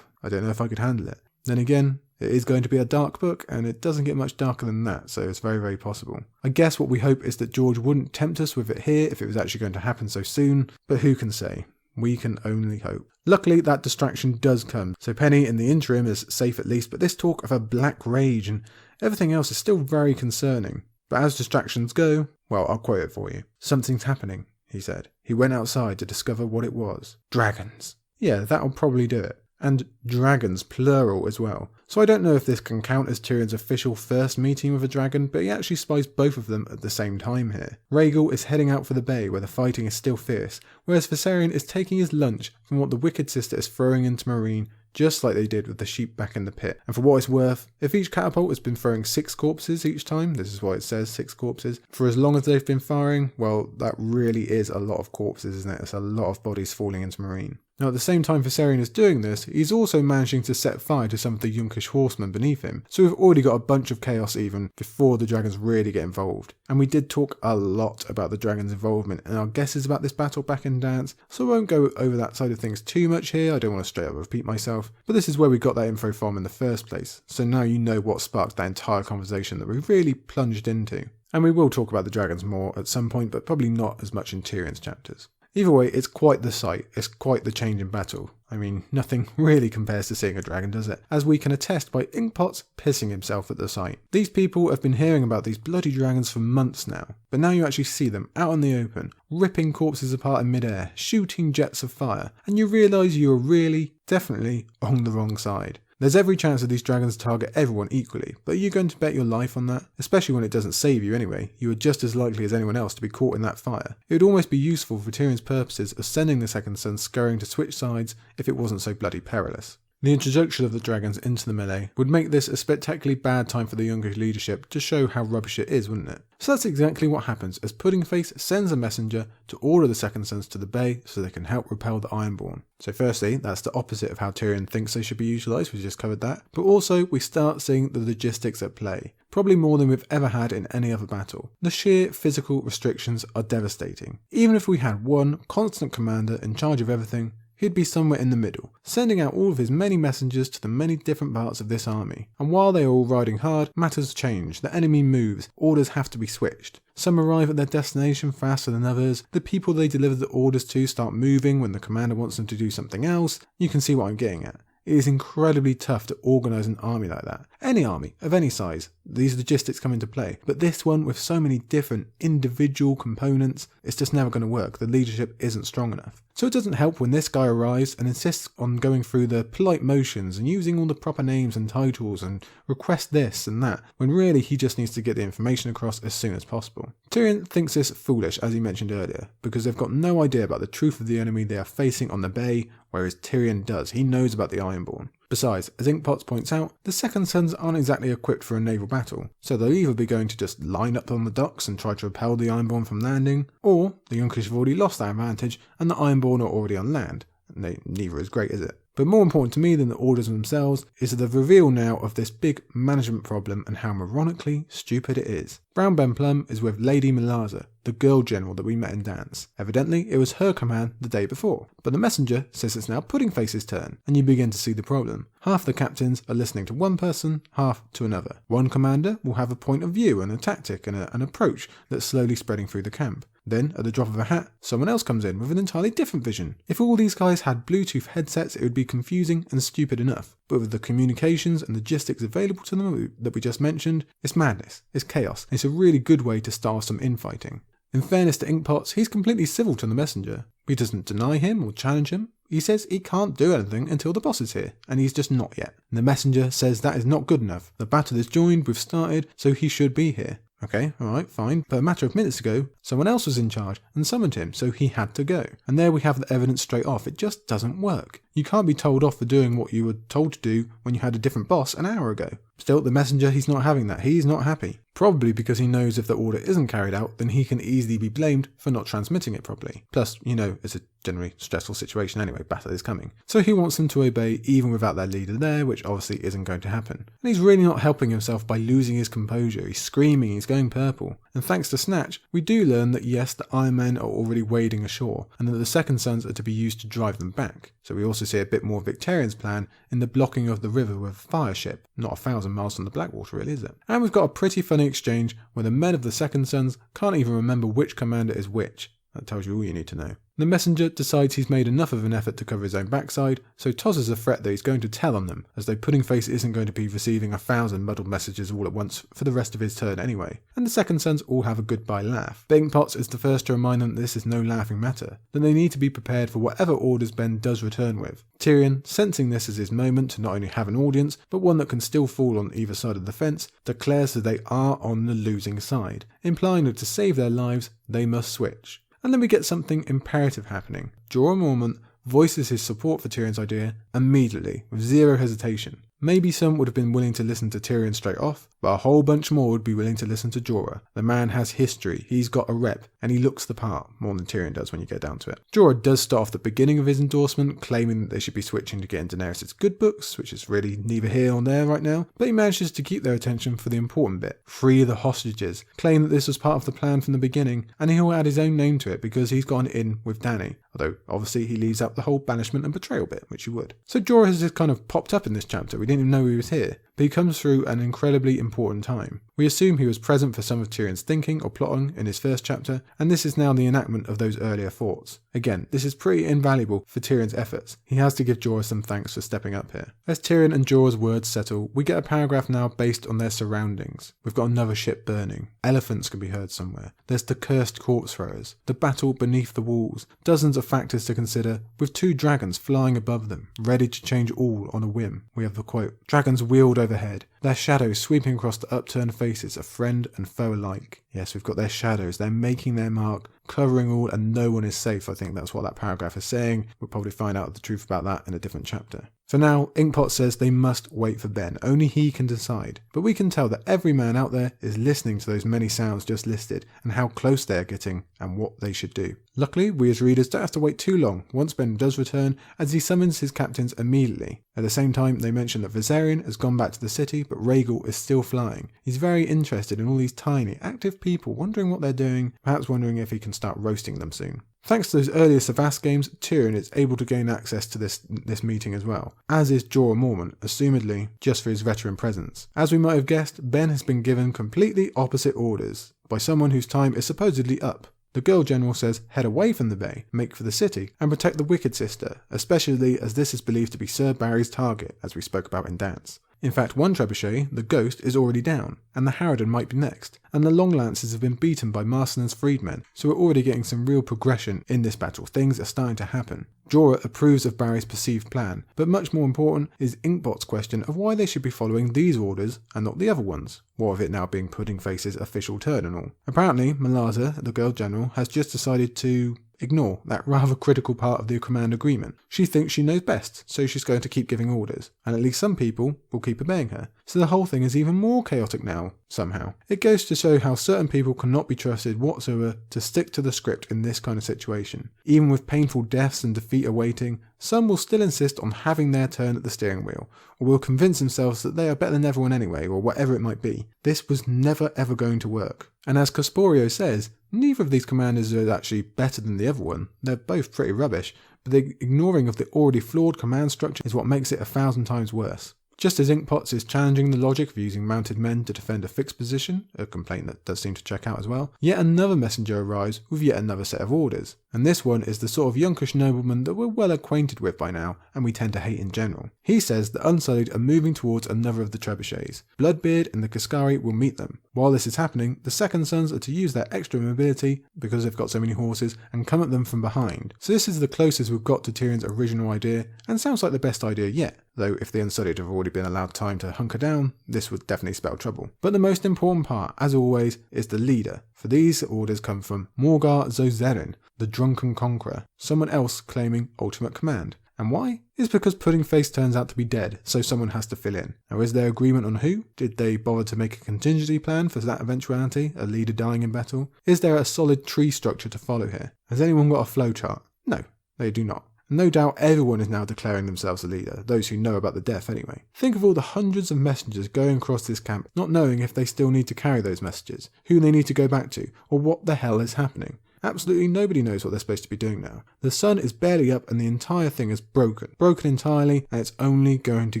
I don't know if I could handle it. Then again, it is going to be a dark book, and it doesn't get much darker than that, so it's very, very possible. I guess what we hope is that George wouldn't tempt us with it here if it was actually going to happen so soon, but who can say? We can only hope. Luckily, that distraction does come, so Penny in the interim is safe at least, but this talk of her black rage and everything else is still very concerning. But as distractions go, well, I'll quote it for you. "Something's happening," he said. He went outside to discover what it was. Dragons. Yeah, that'll probably do it. And dragons, plural as well. So I don't know if this can count as Tyrion's official first meeting with a dragon, but he actually spies both of them at the same time here. Rhaegal is heading out for the bay where the fighting is still fierce, whereas Viserion is taking his lunch from what the Wicked Sister is throwing into Meereen, just like they did with the sheep back in the pit. And for what it's worth, if each catapult has been throwing 6 corpses each time, this is why it says 6 corpses, for as long as they've been firing, well, that really is a lot of corpses, isn't it? It's a lot of bodies falling into Meereen. Now at the same time Viserion is doing this, he's also managing to set fire to some of the Yunkish horsemen beneath him, so we've already got a bunch of chaos even before the dragons really get involved. And we did talk a lot about the dragons' involvement and our guesses about this battle back in Dance, so I won't go over that side of things too much here. I don't want to straight up repeat myself, but this is where we got that info from in the first place, so now you know what sparked that entire conversation that we really plunged into. And we will talk about the dragons more at some point, but probably not as much in Tyrion's chapters. Either way, it's quite the sight, it's quite the change in battle. I mean, nothing really compares to seeing a dragon, does it? As we can attest by Inkpot's pissing himself at the sight. These people have been hearing about these bloody dragons for months now, but now you actually see them out in the open, ripping corpses apart in midair, shooting jets of fire, and you realise you are really, definitely, on the wrong side. There's every chance of these dragons target everyone equally, but are you going to bet your life on that? Especially when it doesn't save you anyway, you are just as likely as anyone else to be caught in that fire. It would almost be useful for Tyrion's purposes of sending the Second Son scurrying to switch sides if it wasn't so bloody perilous. The introduction of the dragons into the melee would make this a spectacularly bad time for the Yunkish leadership to show how rubbish it is, wouldn't it? So that's exactly what happens as Puddingface sends a messenger to order the Second Sons to the bay so they can help repel the Ironborn. So firstly, that's the opposite of how Tyrion thinks they should be utilised, we just covered that. But also, we start seeing the logistics at play. Probably more than we've ever had in any other battle. The sheer physical restrictions are devastating. Even if we had one constant commander in charge of everything, he'd be somewhere in the middle, sending out all of his many messengers to the many different parts of this army. And while they are all riding hard, matters change, the enemy moves, orders have to be switched. Some arrive at their destination faster than others, the people they deliver the orders to start moving when the commander wants them to do something else. You can see what I'm getting at. It is incredibly tough to organise an army like that. Any army, of any size, these logistics come into play. But this one, with so many different individual components, it's just never going to work. The leadership isn't strong enough. So it doesn't help when this guy arrives and insists on going through the polite motions and using all the proper names and titles and request this and that, when really he just needs to get the information across as soon as possible. Tyrion thinks this foolish, as he mentioned earlier, because they've got no idea about the truth of the enemy they are facing on the bay, whereas Tyrion does. He knows about the Ironborn. Besides, as Inkpots points out, the Second Sons aren't exactly equipped for a naval battle, so they'll either be going to just line up on the docks and try to repel the Ironborn from landing, or the Yunkish have already lost that advantage and the Ironborn are already on land. Neither is great, is it? But more important to me than the orders themselves is the reveal now of this big management problem and how moronically stupid it is. Brown Ben Plum is with Lady Melaza, the girl general that we met in Dance. Evidently, it was her command the day before, but the messenger says it's now Pudding Face's turn, and you begin to see the problem. Half the captains are listening to one person, half to another. One commander will have a point of view and a tactic and an approach that's slowly spreading through the camp. Then, at the drop of a hat, someone else comes in with an entirely different vision. If all these guys had Bluetooth headsets, it would be confusing and stupid enough. But with the communications and logistics available to them that we just mentioned, it's madness, it's chaos, and it's a really good way to start some infighting. In fairness to Inkpots, he's completely civil to the messenger. He doesn't deny him or challenge him. He says he can't do anything until the boss is here, and he's just not yet. And the messenger says that is not good enough. The battle is joined, we've started, so he should be here. Okay, alright, fine. But a matter of minutes ago, someone else was in charge and summoned him, so he had to go. And there we have the evidence straight off. It just doesn't work. You can't be told off for doing what you were told to do when you had a different boss an hour ago. Still, the messenger, he's not having that. He's not happy. Probably because he knows if the order isn't carried out, then he can easily be blamed for not transmitting it properly. Plus, it's a generally stressful situation anyway, battle is coming. So he wants them to obey even without their leader there, which obviously isn't going to happen. And he's really not helping himself by losing his composure. He's screaming, he's going purple. And thanks to Snatch, we do learn that yes, the Iron Men are already wading ashore, and that the Second Sons are to be used to drive them back. So we also see a bit more of Victarion's plan in the blocking of the river with a fire ship. Not 1,000 miles from the Blackwater, really, is it? And we've got a pretty funny exchange where the men of the Second Sons can't even remember which commander is which. That tells you all you need to know. The messenger decides he's made enough of an effort to cover his own backside, so tosses a threat that he's going to tell on them, as though Pudding Face isn't going to be receiving 1,000 muddled messages all at once for the rest of his turn anyway. And the Second Sons all have a goodbye laugh. Inkpots is the first to remind them that this is no laughing matter, that they need to be prepared for whatever orders Ben does return with. Tyrion, sensing this as his moment to not only have an audience, but one that can still fall on either side of the fence, declares that they are on the losing side, implying that to save their lives, they must switch. And then we get something imperative happening. Jorah Mormont voices his support for Tyrion's idea immediately, with zero hesitation. Maybe some would have been willing to listen to Tyrion straight off, but a whole bunch more would be willing to listen to Jorah. The man has history, he's got a rep, and he looks the part, more than Tyrion does when you get down to it. Jorah does start off the beginning of his endorsement, claiming that they should be switching to get in Daenerys' good books, which is really neither here nor there right now, but he manages to keep their attention for the important bit. Free the hostages, claim that this was part of the plan from the beginning, and he'll add his own name to it because he's gone in with Dany. Although, obviously, he leaves out the whole banishment and betrayal bit, which you would. So Jorah has just kind of popped up in this chapter. We didn't even know he was here, but he comes through an incredibly important time. We assume he was present for some of Tyrion's thinking or plotting in his first chapter, and this is now the enactment of those earlier thoughts. Again, this is pretty invaluable for Tyrion's efforts. He has to give Jorah some thanks for stepping up here. As Tyrion and Jorah's words settle, we get a paragraph now based on their surroundings. We've got another ship burning. Elephants can be heard somewhere. There's the cursed corpse throwers. The battle beneath the walls. Dozens of factors to consider, with 2 dragons flying above them, ready to change all on a whim. We have the quote, "Dragons wheeled overhead, their shadows sweeping across the upturned faces of friend and foe alike." Yes, we've got their shadows. They're making their mark, covering all, and no one is safe. I think that's what that paragraph is saying. We'll probably find out the truth about that in a different chapter. For now, Inkpot says they must wait for Ben. Only he can decide. But we can tell that every man out there is listening to those many sounds just listed and how close they are getting and what they should do. Luckily, we as readers don't have to wait too long once Ben does return, as he summons his captains immediately. At the same time, they mention that Viserion has gone back to the city, but Rhaegal is still flying. He's very interested in all these tiny, active people, wondering what they're doing, perhaps wondering if he can start roasting them soon. Thanks to those earlier Cyvasse games, Tyrion is able to gain access to this meeting as well, as is Jorah Mormont, assumedly just for his veteran presence. As we might have guessed, Ben has been given completely opposite orders by someone whose time is supposedly up. The girl general says head away from the bay, make for the city, and protect the Wicked Sister, especially as this is believed to be Sir Barry's target, as we spoke about in Dance. In fact, one trebuchet, the Ghost, is already down, and the Harridan might be next, and the long lances have been beaten by Marston's freedmen, so we're already getting some real progression in this battle. Things are starting to happen. Jorah approves of Barry's perceived plan, but much more important is Inkbot's question of why they should be following these orders and not the other ones. What of it now being Pudding Face's official turn and all? Apparently, Malaza, the girl general, has just decided to ignore that rather critical part of the command agreement. She thinks she knows best, so she's going to keep giving orders, and at least some people will keep obeying her. So the whole thing is even more chaotic now, somehow. It goes to show how certain people cannot be trusted whatsoever to stick to the script in this kind of situation. Even with painful deaths and defeat awaiting, some will still insist on having their turn at the steering wheel, or will convince themselves that they are better than everyone anyway, or whatever it might be. This was never ever going to work. And as Casporio says, neither of these commanders is actually better than the other one. They're both pretty rubbish, but the ignoring of the already flawed command structure is what makes it 1,000 times worse. Just as Inkpots is challenging the logic of using mounted men to defend a fixed position, a complaint that does seem to check out as well, yet another messenger arrives with yet another set of orders. And this one is the sort of younkish nobleman that we're well acquainted with by now, and we tend to hate in general. He says the Unsullied are moving towards another of the trebuchets. Bloodbeard and the Cascari will meet them. While this is happening, the Second Sons are to use their extra mobility, because they've got so many horses, and come at them from behind. So this is the closest we've got to Tyrion's original idea, and sounds like the best idea yet. Though if the Unsullied have already been allowed time to hunker down, this would definitely spell trouble. But the most important part, as always, is the leader. For these orders come from Morgar Zozerin, the drunken conqueror, someone else claiming ultimate command. And why? It's because Pudding Face turns out to be dead, so someone has to fill in. Now, is there agreement on who? Did they bother to make a contingency plan for that eventuality, a leader dying in battle? Is there a solid tree structure to follow here? Has anyone got a flowchart? No, they do not. No doubt everyone is now declaring themselves a leader, those who know about the death anyway. Think of all the hundreds of messengers going across this camp, not knowing if they still need to carry those messages, who they need to go back to, or what the hell is happening. Absolutely nobody knows what they're supposed to be doing now. The sun is barely up and the entire thing is broken entirely, and it's only going to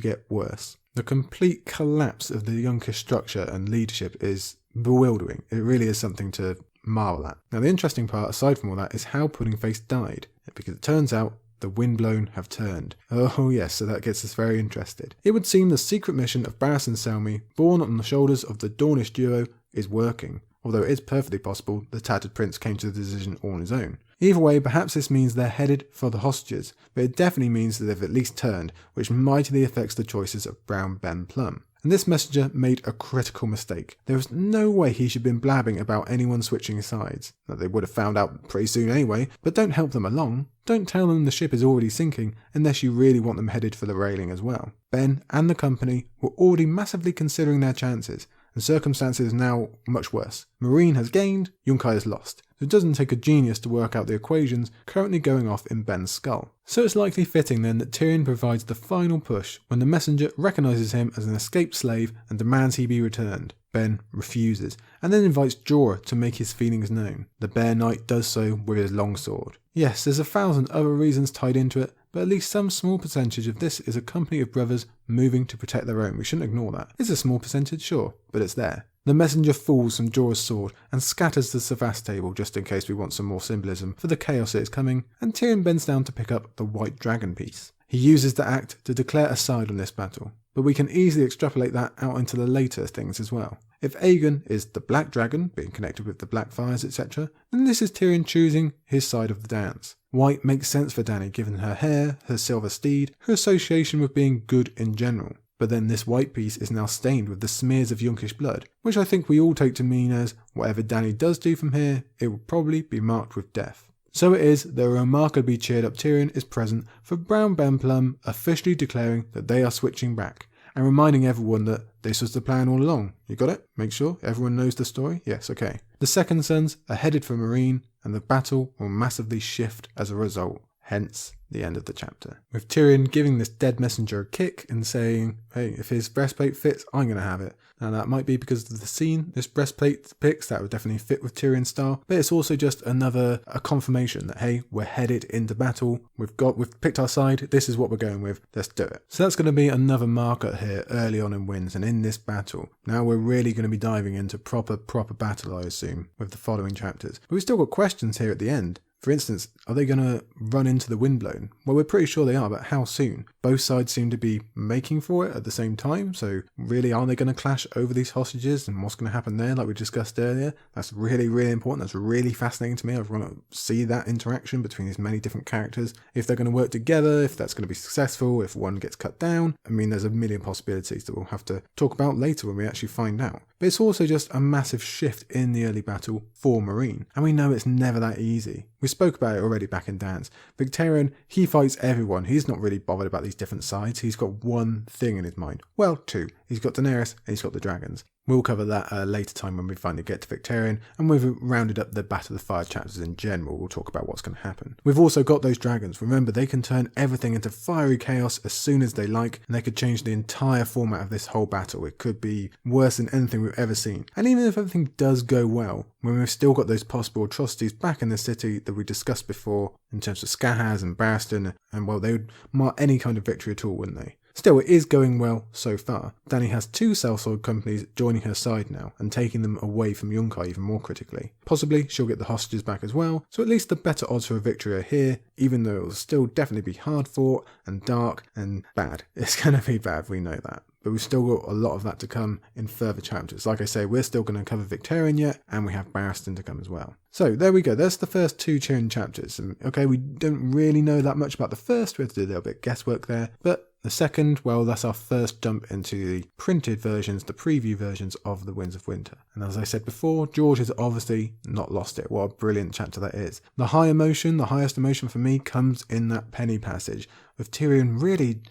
get worse. The complete collapse of the younkish structure and leadership is bewildering. It really is something to marvel at. Now the interesting part, aside from all that, is how Pudding Face died, because it turns out the windblown have turned. Oh yes, so that gets us very interested. It would seem the secret mission of Barriss and Selmy, born on the shoulders of the Dornish duo, is working. Although it is perfectly possible the Tattered Prince came to the decision all on his own. Either way, perhaps this means they're headed for the hostages, but it definitely means that they've at least turned, which mightily affects the choices of Brown Ben Plum. And this messenger made a critical mistake. There was no way he should have been blabbing about anyone switching sides. That they would have found out pretty soon anyway, but don't help them along. Don't tell them the ship is already sinking unless you really want them headed for the railing as well. Ben and the company were already massively considering their chances, and circumstances are now much worse. Marine has gained, Yunkai has lost. So it doesn't take a genius to work out the equations currently going off in Ben's skull. So it's likely fitting then that Tyrion provides the final push when the messenger recognises him as an escaped slave and demands he be returned. Ben refuses, and then invites Jorah to make his feelings known. The Bear Knight does so with his longsword. Yes, there's 1,000 other reasons tied into it, but at least some small percentage of this is a company of brothers moving to protect their own. We shouldn't ignore that. It's a small percentage, sure, but it's there. The messenger falls from Jorah's sword and scatters the Cyvasse table just in case we want some more symbolism for the chaos that is coming, and Tyrion bends down to pick up the white dragon piece. He uses the act to declare a side on this battle, but we can easily extrapolate that out into the later things as well. If Aegon is the black dragon, being connected with the black fires, etc., then this is Tyrion choosing his side of the dance. White makes sense for Dany given her hair, her silver steed, her association with being good in general. But then this white piece is now stained with the smears of Yunkish blood, which I think we all take to mean as whatever Dany does do from here, it will probably be marked with death. So it is that a remarkably cheered up Tyrion is present for Brown Ben Plum officially declaring that they are switching back, and reminding everyone that this was the plan all along. You got it? Make sure everyone knows the story? Yes, okay. The Second Sons are headed for Marine, and the battle will massively shift as a result. Hence, the end of the chapter. With Tyrion giving this dead messenger a kick and saying, hey, if his breastplate fits, I'm going to have it. Now that might be because of the scene this breastplate depicts, that would definitely fit with Tyrion's style, but it's also just a confirmation that, hey, we're headed into battle, we've picked our side, this is what we're going with, let's do it. So that's going to be another marker here early on in wins and in this battle. Now we're really going to be diving into proper battle, I assume, with the following chapters. But we've still got questions here at the end. For instance, are they going to run into the windblown? Well, we're pretty sure they are, but how soon? Both sides seem to be making for it at the same time, so really are they going to clash over these hostages and what's going to happen there like we discussed earlier? That's really, really important. That's really fascinating to me. I want to see that interaction between these many different characters. If they're going to work together, if that's going to be successful, if one gets cut down. I mean, there's a million possibilities that we'll have to talk about later when we actually find out. But it's also just a massive shift in the early battle for Meereen, and we know it's never that easy. We spoke about it already back in Dance. Victarion, he fights everyone. He's not really bothered about these different sides. He's got one thing in his mind. Well, two. He's got Daenerys and he's got the dragons. We'll cover that at a later time when we finally get to Victarion, and we've rounded up the Battle of the Fire chapters in general. We'll talk about what's going to happen. We've also got those dragons. Remember, they can turn everything into fiery chaos as soon as they like, and they could change the entire format of this whole battle. It could be worse than anything we've ever seen. And even if everything does go well, when we've still got those possible atrocities back in the city that we discussed before, in terms of Skahaz and Barristan, and well, they would mark any kind of victory at all, wouldn't they? Still, it is going well so far. Dany has 2 sellsword companies joining her side now and taking them away from Yunkai even more critically. Possibly she'll get the hostages back as well, so at least the better odds for a victory are here, even though it will still definitely be hard fought and dark and bad. It's going to be bad, we know that. But we've still got a lot of that to come in further chapters. Like I say, we're still going to cover Victarion yet, and we have Barristan to come as well. So there we go, that's the first 2 Tyrion chapters. And okay, we don't really know that much about the first, we have to do a little bit of guesswork there, but the second, well, that's our first jump into the printed versions, the preview versions of The Winds of Winter. And as I said before, George has obviously not lost it. What a brilliant chapter that is. The highest emotion for me comes in that Penny passage, with Tyrion really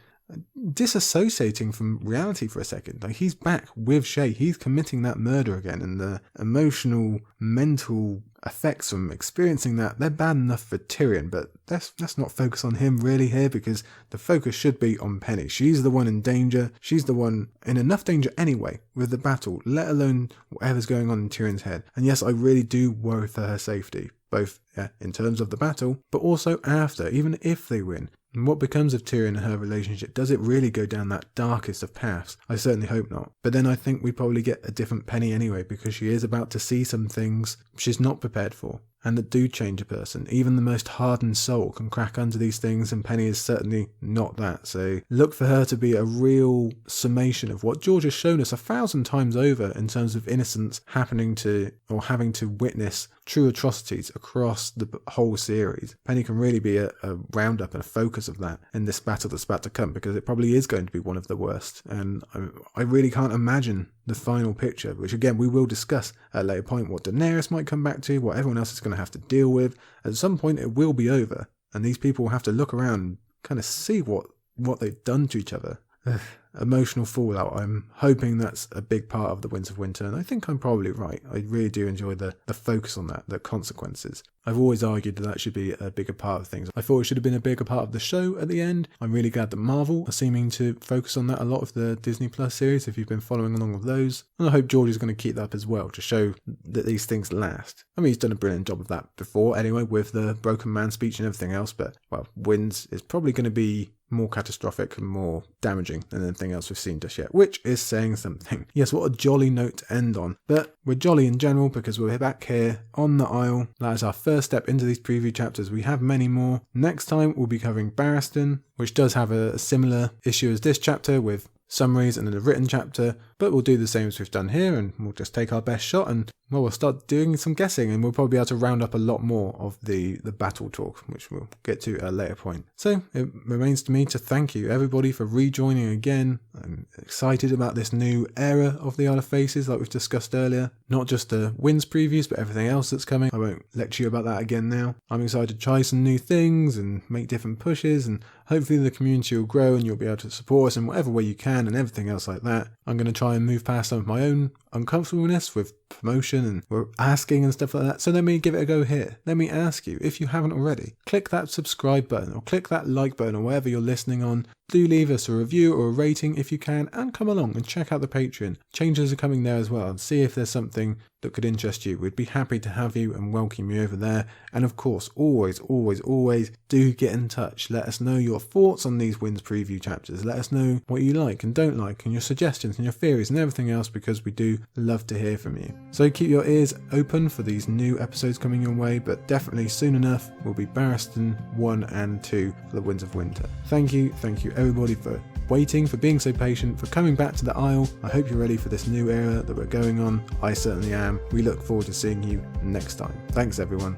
disassociating from reality for a second. Like, he's back with Shae, he's committing that murder again, and the emotional, mental effects from experiencing that, they're bad enough for Tyrion, but let's not focus on him really here, because the focus should be on Penny. She's the one in danger, she's the one in enough danger anyway with the battle, let alone whatever's going on in Tyrion's head. And yes, I really do worry for her safety, both in terms of the battle, but also after, even if they win. And what becomes of Tyrion and her relationship? Does it really go down that darkest of paths? I certainly hope not. But then I think we probably get a different Penny anyway, because she is about to see some things she's not prepared for, and that do change a person. Even the most hardened soul can crack under these things, and Penny is certainly not that. So look for her to be a real summation of what George has shown us 1,000 times over in terms of innocence happening to, or having to witness true atrocities across the whole series. Penny can really be a roundup and a focus of that in this battle that's about to come, because it probably is going to be one of the worst. And I really can't imagine the final picture, which again we will discuss at a later point, what Daenerys might come back to, what everyone else is going to have to deal with. At some point it will be over, and these people will have to look around and kind of see what they've done to each other. Emotional fallout. I'm hoping that's a big part of The Winds of Winter, and I think I'm probably right. I really do enjoy the focus on that, the consequences. I've always argued that should be a bigger part of things. I thought it should have been a bigger part of the show at the end. I'm really glad that Marvel are seeming to focus on that a lot of the Disney Plus series, if you've been following along with those. And I hope George is going to keep that up as well, to show that these things last. I mean, he's done a brilliant job of that before anyway, with the Broken Man speech and everything else, but, well, Winds is probably going to be more catastrophic and more damaging than anything else we've seen just yet, which is saying something. Yes, what a jolly note to end on. But we're jolly in general because we're back here on the Isle. That is our first step into these preview chapters. We have many more. Next time we'll be covering Barristan, which does have a similar issue as this chapter, with summaries and then a written chapter, but we'll do the same as we've done here, and we'll just take our best shot, and well, we'll start doing some guessing, and we'll probably be able to round up a lot more of the battle talk, which we'll get to at a later point. So it remains to me to thank you everybody for rejoining again. I'm excited about this new era of the Isle of Faces, like we've discussed earlier. Not just the Winds previews, but everything else that's coming. I won't lecture you about that again now. I'm excited to try some new things and make different pushes, and hopefully the community will grow and you'll be able to support us in whatever way you can and everything else like that. I'm going to try and move past some of my own uncomfortableness with promotion and we're asking and stuff like that. So let me give it a go here. Let me ask you, if you haven't already, click that subscribe button or click that like button or wherever you're listening on. Do leave us a review or a rating if you can, and come along and check out the Patreon. Changes are coming there as well, and see if there's something that could interest you. We'd be happy to have you and welcome you over there. And of course, always do get in touch. Let us know your thoughts on these Winds preview chapters. Let us know what you like and don't like, and your suggestions and your theories and everything else, because we do love to hear from you. So keep your ears open for these new episodes coming your way, but definitely soon enough will be Barristan 1 and 2 for the Winds of Winter. Thank you everybody for waiting, for being so patient, for coming back to the Isle. I hope you're ready for this new era that we're going on. I certainly am. We look forward to seeing you next time. Thanks everyone.